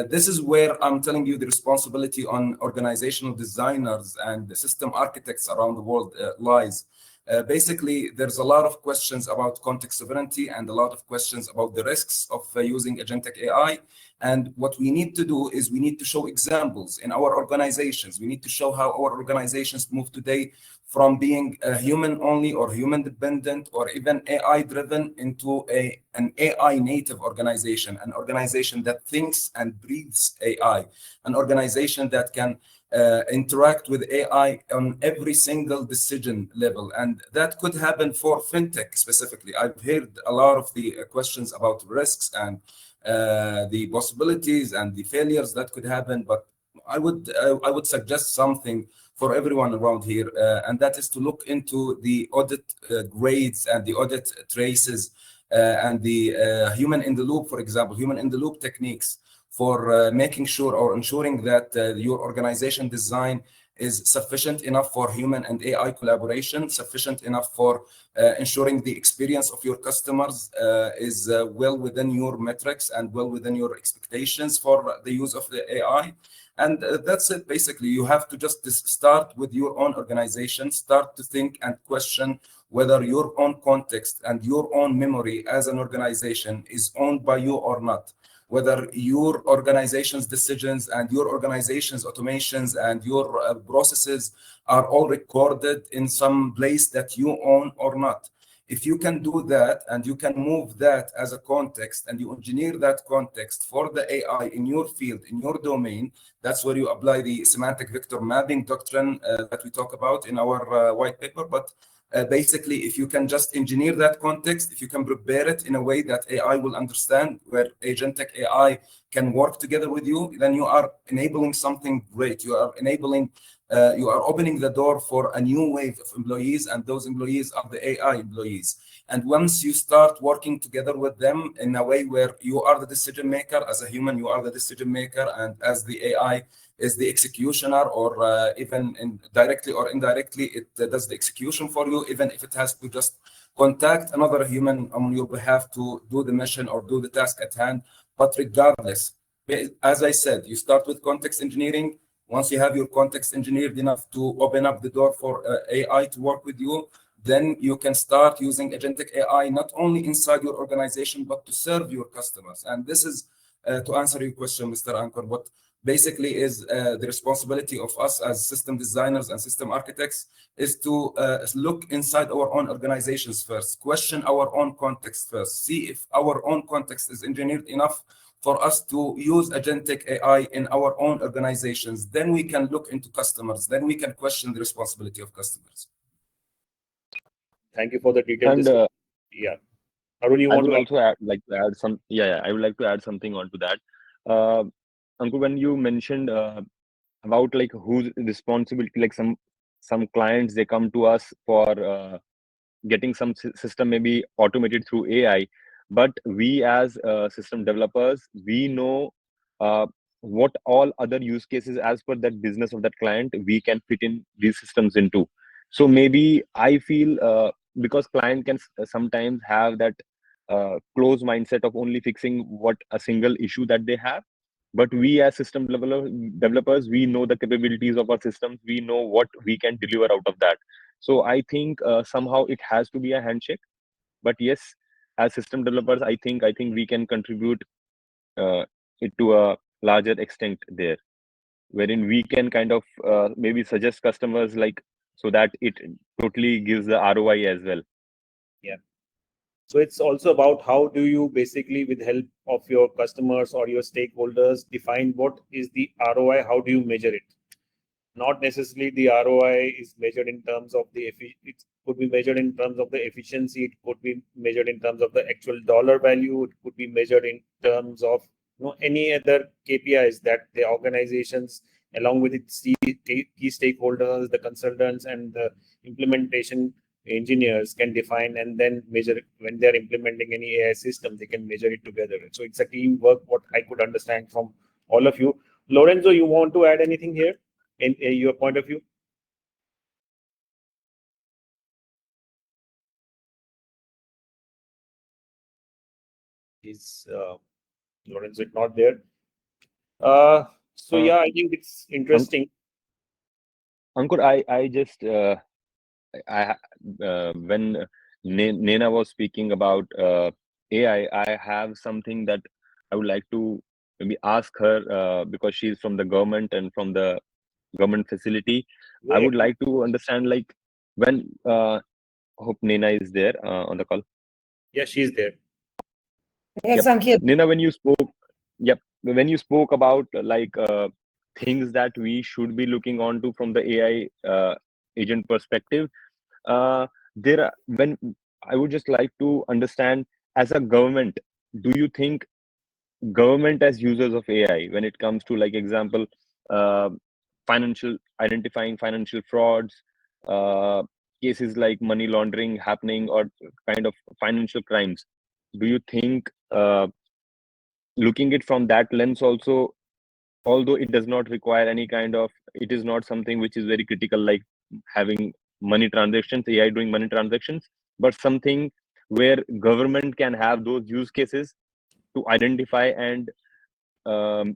This is where I'm telling you the responsibility on organizational designers and the system architects around the world lies. Basically, there's a lot of questions about context sovereignty and a lot of questions about the risks of using agentic AI. And what we need to do is we need to show examples in our organizations. We need to show how our organizations move today from being human only or human dependent or even AI driven into an AI native organization, an organization that thinks and breathes AI, an organization that can interact with AI on every single decision level. And that could happen for fintech specifically. I've heard a lot of the questions about risks and the possibilities and the failures that could happen, but I would suggest something for everyone around here, and that is to look into the audit grades and the audit traces and the human in the loop, for example, human in the loop techniques for making sure or ensuring that your organization design is sufficient enough for human and AI collaboration, sufficient enough for ensuring the experience of your customers is well within your metrics and well within your expectations for the use of the AI. And that's it, basically. You have to just start with your own organization, start to think and question whether your own context and your own memory as an organization is owned by you or not, whether your organization's decisions and your organization's automations and your processes are all recorded in some place that you own or not. If you can do that and you can move that as a context and you engineer that context for the AI in your field, in your domain, that's where you apply the semantic vector mapping doctrine that we talk about in our white paper. But basically, if you can just engineer that context, if you can prepare it in a way that AI will understand, where Agentic AI can work together with you, then you are enabling something great. You are enabling, you are opening the door for a new wave of employees, and those employees are the AI employees. And once you start working together with them in a way where you are the decision maker, as a human, you are the decision maker, and as the AI is the executioner, or even directly or indirectly, it does the execution for you, even if it has to just contact another human on your behalf to do the mission or do the task at hand. But regardless, as I said, you start with context engineering. Once you have your context engineered enough to open up the door for AI to work with you, then you can start using Agentic AI, not only inside your organization, but to serve your customers. And this is, to answer your question, Mr. Ankur, what basically is the responsibility of us as system designers and system architects is to look inside our own organizations first, question our own context first, see if our own context is engineered enough for us to use Agentic AI in our own organizations. Then we can look into customers. Then we can question the responsibility of customers. Thank you for the detailed And discussion. Yeah. Arun, you I want would to also like to add some. Yeah, I would like to add something onto that. Ankur, when you mentioned about like whose responsibility, like some clients, they come to us for getting some system maybe automated through AI, but we as system developers, we know what all other use cases as per that business of that client we can fit in these systems into. So maybe I feel because client can sometimes have that closed mindset of only fixing what a single issue that they have, but we as system developers, we know the capabilities of our systems, we know what we can deliver out of that. So I think somehow it has to be a handshake. But yes, as system developers, I think we can contribute it to a larger extent there, wherein we can kind of maybe suggest customers like so that it totally gives the ROI as well. Yeah. So it's also about how do you basically, with help of your customers or your stakeholders, define what is the ROI, how do you measure it? Not necessarily the ROI is measured in terms of it could be measured in terms of the efficiency, it could be measured in terms of the actual dollar value, it could be measured in terms of any other KPIs that the organizations, along with its key stakeholders, the consultants and the implementation engineers can define and then measure it. When they're implementing any AI system, they can measure it together. So it's a teamwork, what I could understand from all of you. Lorenzo, you want to add anything here in your point of view? Is Lorenzo not there? So yeah, I think it's interesting. Ankur, I just when Nena was speaking about AI, I have something that I would like to maybe ask her because she's from the government and from the government facility. I would like to understand, like, when hope Nena is there on the call. Yeah, she's there. Yes, I'm here. Nena, when you spoke, when you spoke about like things that we should be looking on to from the AI agent perspective, when I would just like to understand, as a government, do you think government as users of AI, when it comes to, like, example, identifying financial frauds, cases like money laundering happening, or kind of financial crimes, do you think looking it from that lens also, although it does not require any kind of, it is not something which is very critical, like having money transactions, AI doing money transactions, but something where government can have those use cases to identify and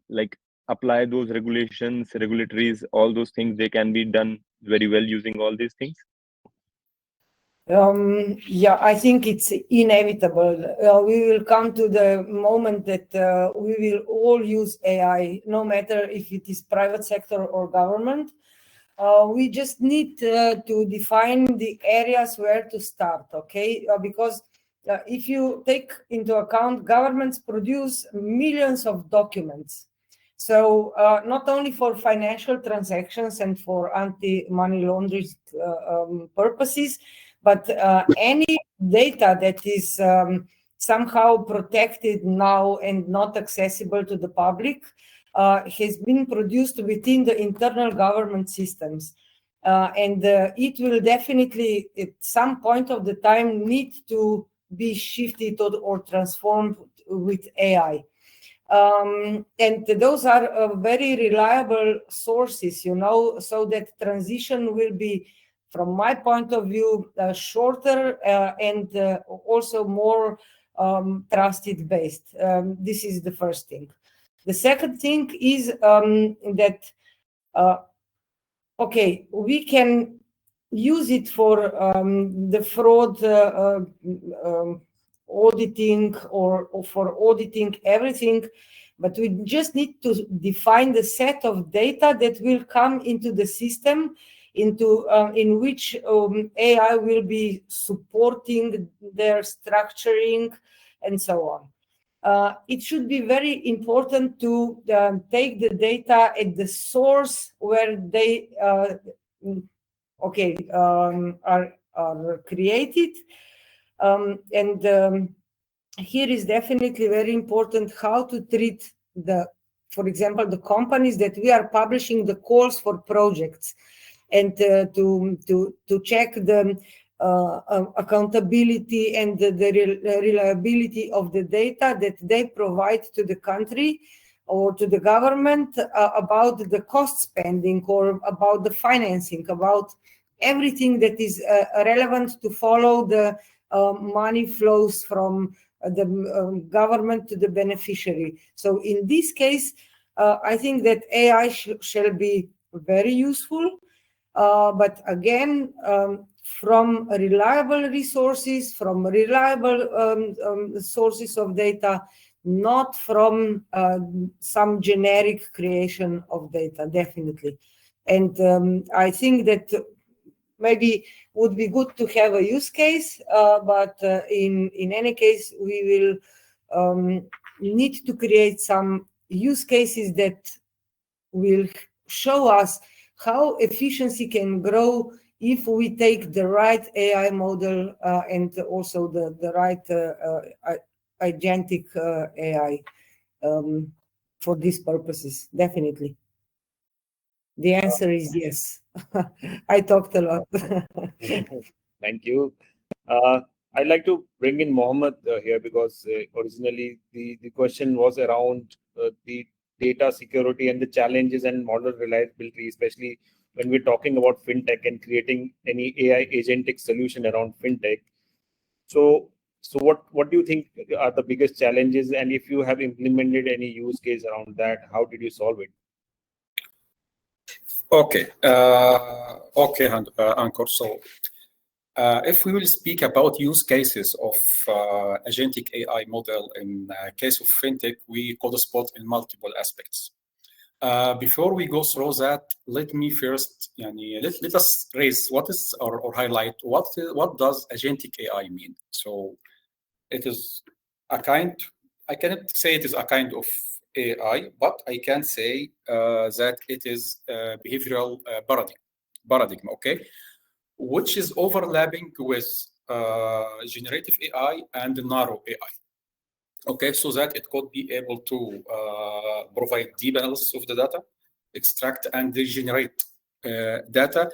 like apply those regulations, regulatories, all those things, they can be done very well using all these things? Yeah, I think it's inevitable. We will come to the moment that we will all use AI, no matter if it is private sector or government. We just need to define the areas where to start, okay? Because if you take into account, governments produce millions of documents. So not only for financial transactions and for anti-money laundering purposes, but any data that is somehow protected now and not accessible to the public has been produced within the internal government systems. And it will definitely, at some point of the time, need to be shifted or transformed with AI. And those are very reliable sources, so that transition will be, from my point of view, shorter and also more trusted based. This is the first thing. The second thing is that, okay, we can use it for the fraud auditing or for auditing everything, but we just need to define the set of data that will come into the system, in which AI will be supporting their structuring and so on. It should be very important to take the data at the source where they are created. And here is definitely very important how to treat for example, the companies that we are publishing the calls for projects, and to check the accountability and the reliability of the data that they provide to the country or to the government about the cost spending or about the financing, about everything that is relevant to follow the money flows from the government to the beneficiary. So in this case, I think that AI shall be very useful, but again, from reliable resources, from reliable sources of data, not from some generic creation of data, definitely. And I think that maybe would be good to have a use case, but in any case, we will need to create some use cases that will show us how efficiency can grow if we take the right AI model and also the right agentic AI for these purposes, definitely. The answer is yes. I talked a lot. Thank you. I'd like to bring in Mohammed here because originally the question was around the data security and the challenges and model reliability, especially when we're talking about fintech and creating any AI agentic solution around fintech. So what do you think are the biggest challenges, and if you have implemented any use case around that, how did you solve it? Okay, Ankur. So If we will speak about use cases of agentic AI model in case of fintech, we could spot in multiple aspects. Before we go through that, let me first, let us raise what is or highlight what does agentic AI mean. So it is a kind. I cannot say it is a kind of AI, but I can say that it is a behavioral paradigm. Okay, which is overlapping with generative AI and narrow AI. Okay, so that it could be able to provide deep analysis of the data, extract and regenerate data,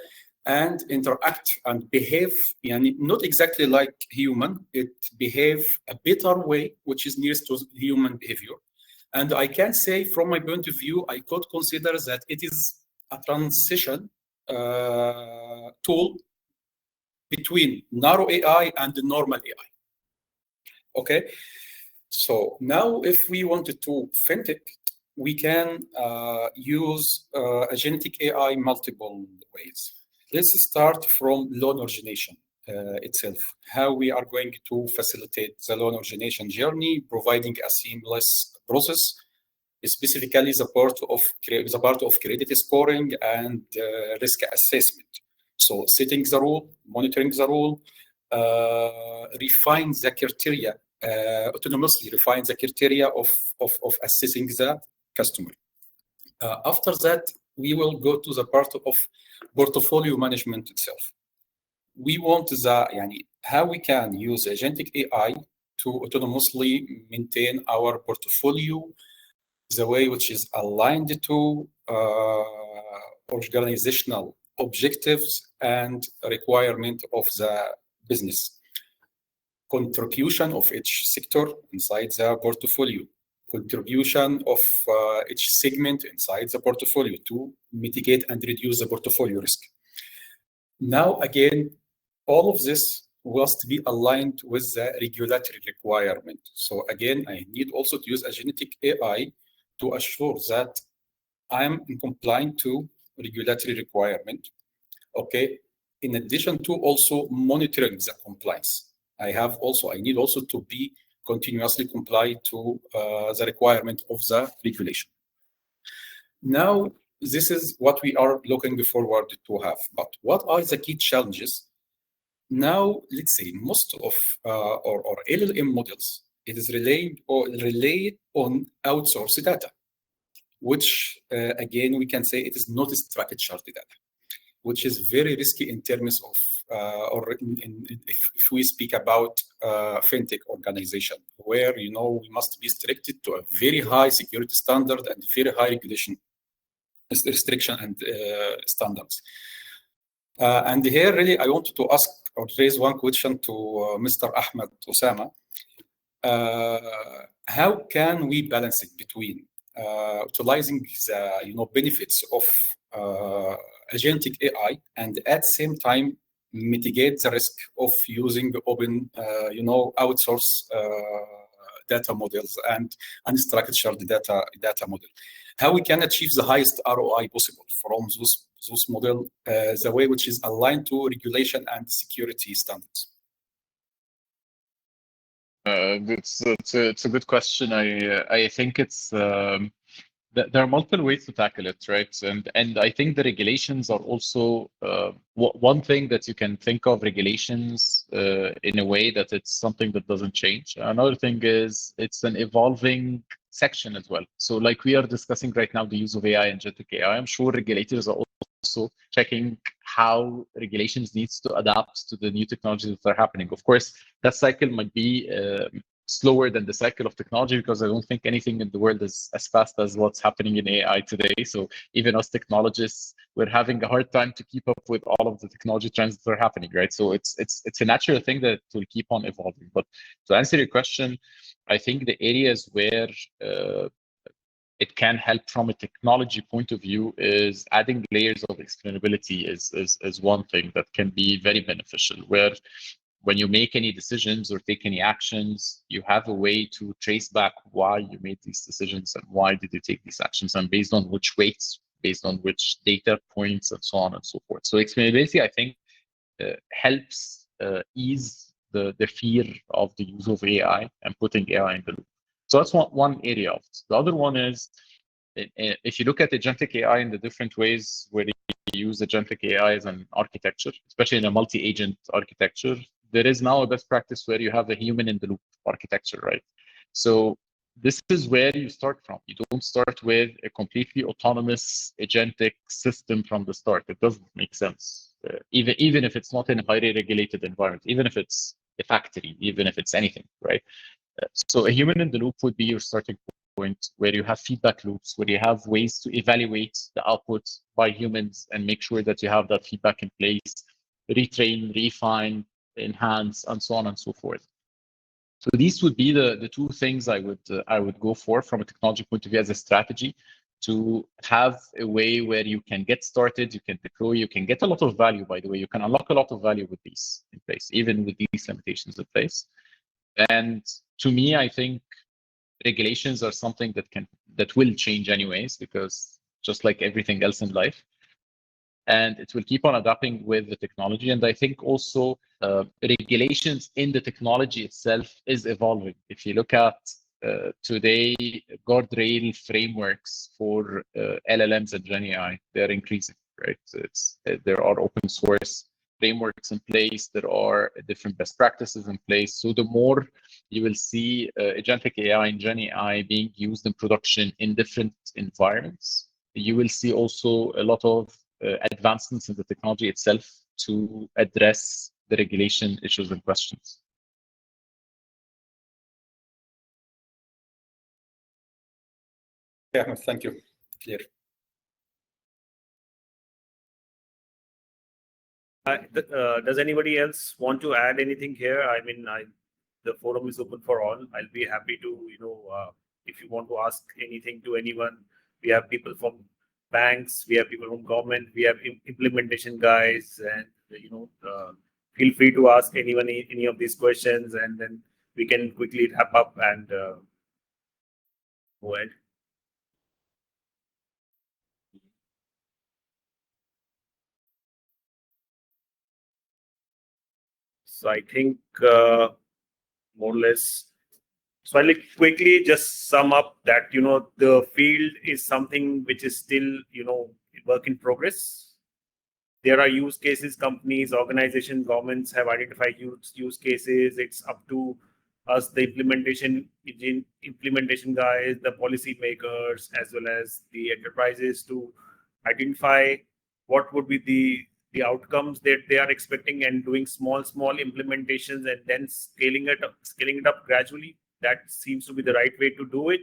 and interact and behave, not exactly like human, it behave a better way, which is nearest to human behavior. And I can say from my point of view, I could consider that it is a transition tool between narrow AI and the normal AI. Okay, so now if we wanted to fintech, we can use agentic AI multiple ways. Let's start from loan origination itself. How we are going to facilitate the loan origination journey, providing a seamless process, specifically the part of credit scoring and risk assessment. So setting the rule, monitoring the rule, refine the criteria, autonomously refine the criteria of assessing the customer. After that, we will go to the part of portfolio management itself. We want how we can use agentic AI to autonomously maintain our portfolio the way which is aligned to organizational objectives and requirement of the business. Contribution of each sector inside the portfolio, contribution of each segment inside the portfolio to mitigate and reduce the portfolio risk. Now, again, all of this must be aligned with the regulatory requirement. So again, I need also to use agentic AI to assure that I am compliant to regulatory requirement. Okay. In addition to also monitoring the compliance, I need also to be continuously comply to the requirement of the regulation. Now, this is what we are looking forward to have. But what are the key challenges? Now, let's say most of or LLM models, it is relayed on outsourced data, which again, we can say it is not structured data, which is very risky in terms of, if we speak about fintech organization, where we must be restricted to a very high security standard and very high regulation restriction and standards. And here, really, I wanted to ask or raise one question to Mr. Ahmed Osama. How can we balance it between utilizing the benefits of agentic AI and at the same time mitigate the risk of using open, outsource data models and unstructured data model? How we can achieve the highest ROI possible from those model, the way which is aligned to regulation and security standards? It's a good question. I think it's there are multiple ways to tackle it, right? And I think the regulations are also one thing that you can think of regulations in a way that it's something that doesn't change. Another thing is it's an evolving section as well. So like we are discussing right now, the use of AI and agentic AI, I'm sure regulators are also checking how regulations needs to adapt to the new technologies that are happening. Of course, that cycle might be slower than the cycle of technology, because I don't think anything in the world is as fast as what's happening in AI today. So even us technologists, we're having a hard time to keep up with all of the technology trends that are happening, right? So it's a natural thing that will keep on evolving. But to answer your question, I think the areas where it can help from a technology point of view is adding layers of explainability is one thing that can be very beneficial, where when you make any decisions or take any actions, you have a way to trace back why you made these decisions and why did you take these actions, and based on which weights, based on which data points, and so on and so forth. So explainability, I think, helps ease the fear of the use of AI and putting AI in the loop. So that's one area of it. The other one is, if you look at agentic AI in the different ways where you use agentic AI as an architecture, especially in a multi-agent architecture, there is now a best practice where you have a human in the loop architecture, right? So this is where you start from. You don't start with a completely autonomous agentic system from the start. It doesn't make sense. Even if it's not in a highly regulated environment, even if it's a factory, even if it's anything, right? So a human in the loop would be your starting point, where you have feedback loops, where you have ways to evaluate the output by humans and make sure that you have that feedback in place, retrain, refine, enhance, and so on and so forth. So these would be the two things I would go for from a technology point of view as a strategy, to have a way where you can get started, you can deploy, you can get a lot of value, by the way. You can unlock a lot of value with these in place, even with these limitations in place. And to me, I think regulations are something that will change anyways, because just like everything else in life, and it will keep on adapting with the technology. And I think also regulations in the technology itself is evolving. If you look at today, guardrail frameworks for LLMs and Gen AI, they're increasing, right? So there are open source frameworks in place, there are different best practices in place. So the more you will see agentic AI and Gen AI being used in production in different environments, you will see also a lot of advancements in the technology itself to address the regulation issues and questions. Yeah, thank you. Clear. Does anybody else want to add anything here? I mean, the forum is open for all. I'll be happy to, if you want to ask anything to anyone. We have people from banks, we have people from government, we have implementation guys, and feel free to ask anyone any of these questions, and then we can quickly wrap up and go ahead. So I think more or less. So I'll quickly just sum up that the field is something which is still work in progress. There are use cases, companies, organizations, governments have identified use cases. It's up to us, the implementation guys, the policy makers, as well as the enterprises, to identify what would be the outcomes that they are expecting, and doing small implementations and then scaling it up gradually. That seems to be the right way to do it.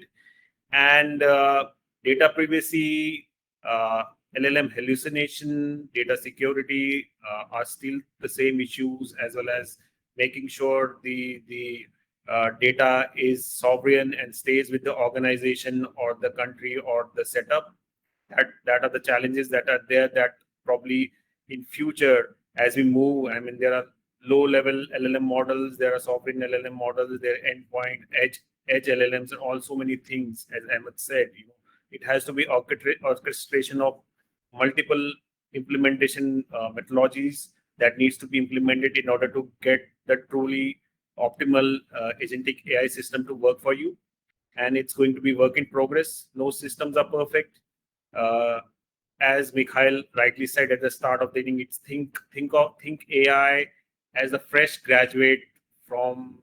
And data privacy, LLM hallucination, data security are still the same issues, as well as making sure the data is sovereign and stays with the organization or the country or the setup. That are the challenges that are there, that probably in future, as we move, I mean, there are low-level LLM models, there are sovereign LLM models, there are endpoint, edge LLMs, and all so many things. As Ahmed said, it has to be orchestration of multiple implementation methodologies that needs to be implemented in order to get the truly optimal agentic AI system to work for you. And it's going to be work in progress. No systems are perfect. As Mikhail rightly said at the start of the meeting, it's think AI as a fresh graduate from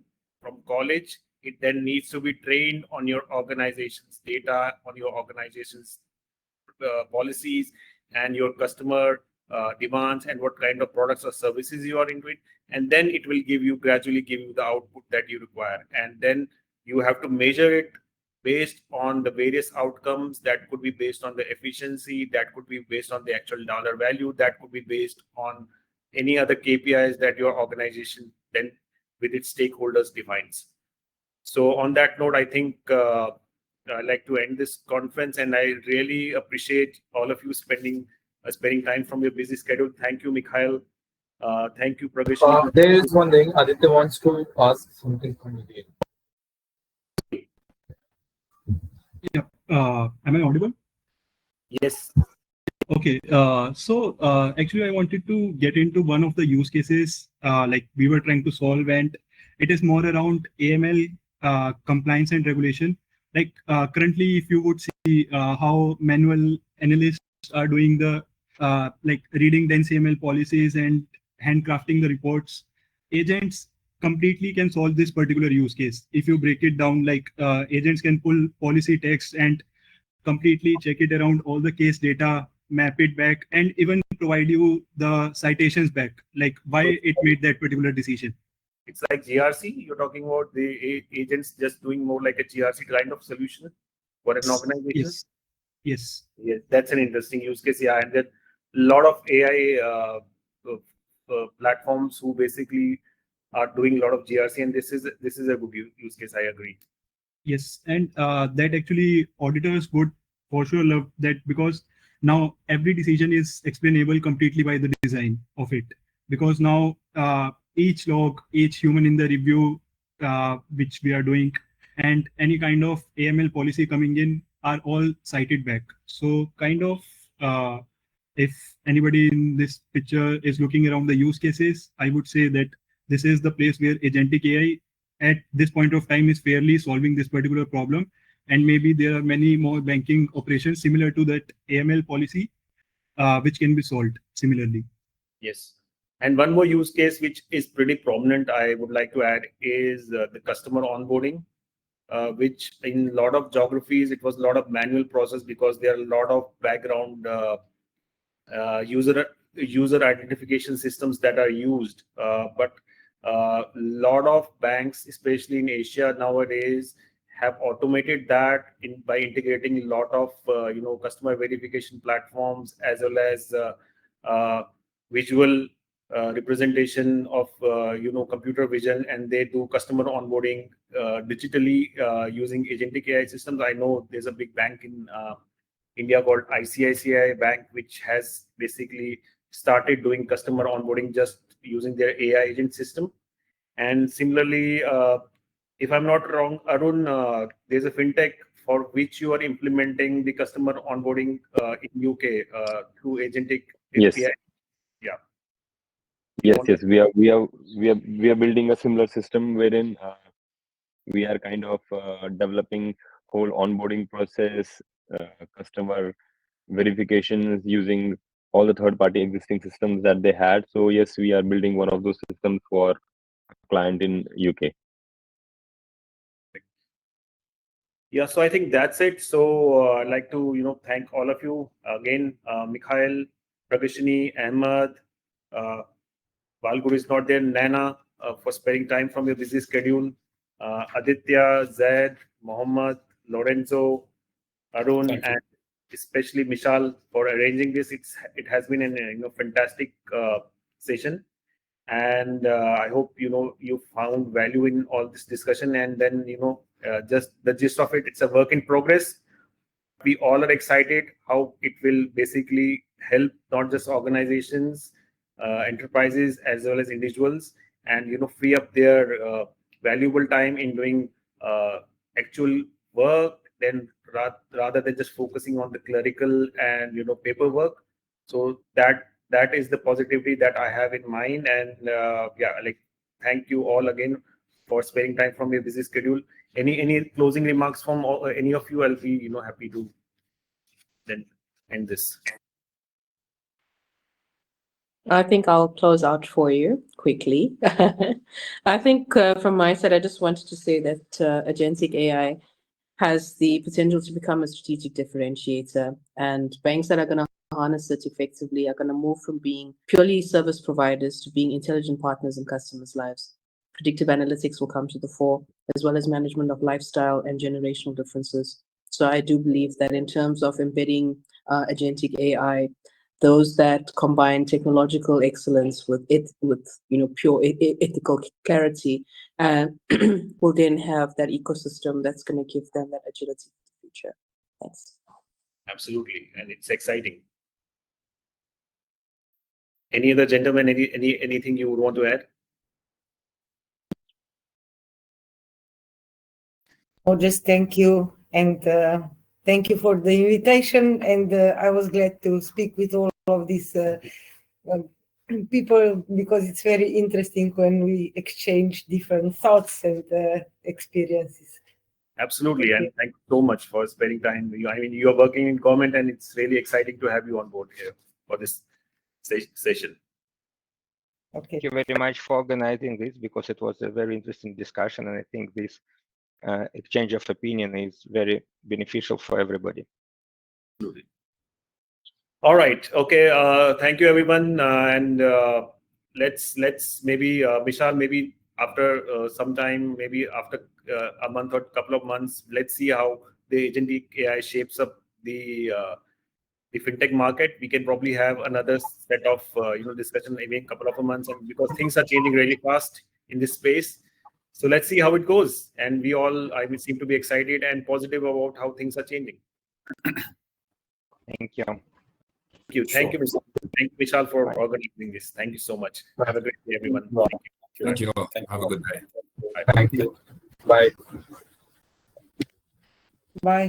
college. It then needs to be trained on your organization's data, on your organization's policies, and your customer demands, and what kind of products or services you are into it. And then it will gradually give you the output that you require. And then you have to measure it based on the various outcomes. That could be based on the efficiency, that could be based on the actual dollar value, that could be based on any other KPIs that your organization then with its stakeholders defines. So on that note, I think I'd like to end this conference, and I really appreciate all of you spending time from your busy schedule. Thank you, Mikhail. Thank you, Pragashani. There is one thing Aditya wants to ask something from you. Yeah. Am I audible? Yes. Okay, actually, I wanted to get into one of the use cases like we were trying to solve, and it is more around AML compliance and regulation. Like currently, if you would see how manual analysts are doing the like reading dense AML policies and handcrafting the reports, agents completely can solve this particular use case. If you break it down, like agents can pull policy text and completely check it around all the case data, map it back, and even provide you the citations back, like why it made that particular decision. It's like GRC. You're talking about the agents just doing more like a GRC kind of solution for an organization. Yes. Yes, that's an interesting use case. Yeah, and then a lot of AI platforms who basically are doing a lot of GRC, and this is a good use case. I agree. Yes, and that actually auditors would for sure love that, because now every decision is explainable completely by the design of it. Because now each log, each human in the review which we are doing, and any kind of AML policy coming in are all cited back. So kind of if anybody in this picture is looking around the use cases, I would say that this is the place where agentic AI at this point of time is fairly solving this particular problem. And maybe there are many more banking operations similar to that AML policy, which can be solved similarly. Yes. And one more use case which is pretty prominent, I would like to add, is the customer onboarding, which in a lot of geographies, it was a lot of manual process because there are a lot of background user identification systems that are used. But a lot of banks, especially in Asia nowadays, have automated that by integrating a lot of customer verification platforms as well as visual representation of computer vision, and they do customer onboarding digitally using agentic AI systems. I know there's a big bank in India called ICICI Bank, which has basically started doing customer onboarding just using their AI agent system. And similarly, if I'm not wrong, Arun, there's a fintech for which you are implementing the customer onboarding in UK through agentic Yes. AI. Yeah. Yes. We are building a similar system wherein we are kind of developing whole onboarding process, customer verifications using all the third-party existing systems that they had. So yes, we are building one of those systems for a client in UK. Yeah, so I think that's it. So I'd like to thank all of you again. Mikhail, Pragashani, Ahmed, Valgur is not there, Nena, for sparing time from your busy schedule. Aditya, Zaid, Mohammed, Lorenzo, Arun, and especially Mishal for arranging this. It has been a fantastic session, and I hope you found value in all this discussion. And then just the gist of it. It's a work in progress. We all are excited how it will basically help not just organizations, enterprises, as well as individuals, and free up their valuable time in doing actual work, then rather than just focusing on the clerical and paperwork. So that is the positivity that I have in mind. And thank you all again for sparing time from your busy schedule. Any closing remarks from any of you? I'll be happy to then end this. I think I'll close out for you quickly. I think from my side, I just wanted to say that agentic AI has the potential to become a strategic differentiator, and banks that are going to harness it effectively are going to move from being purely service providers to being intelligent partners in customers' lives. Predictive analytics will come to the fore, as well as management of lifestyle and generational differences. So I do believe that in terms of embedding agentic AI, those that combine technological excellence with pure ethical clarity, and will then have that ecosystem that's going to give them that agility in the future. Thanks. Absolutely, and it's exciting. Any other gentlemen? Anything you would want to add? Oh, just thank you, and thank you for the invitation, and I was glad to speak with all of these people, because it's very interesting when we exchange different thoughts and experiences. Absolutely, and thank you so much for spending time. I mean, you are working in government, and it's really exciting to have you on board here for this session. Okay. Thank you very much for organizing this, because it was a very interesting discussion, and I think this exchange of opinion is very beneficial for everybody. Absolutely. All right. Okay. Thank you, everyone. And let's maybe Vishal, maybe after some time, maybe after a month or couple of months, let's see how the agentic AI shapes up the fintech market. We can probably have another set of discussion maybe in a couple of months, and because things are changing really fast in this space. So let's see how it goes. And we all, seem to be excited and positive about how things are changing. Thank you. Thank you. Thank you, Vishal. Thank you, Vishal, for organizing this. Thank you so much. Have a great day, everyone. Thank you. Have a good day. Thank you. Bye. Bye.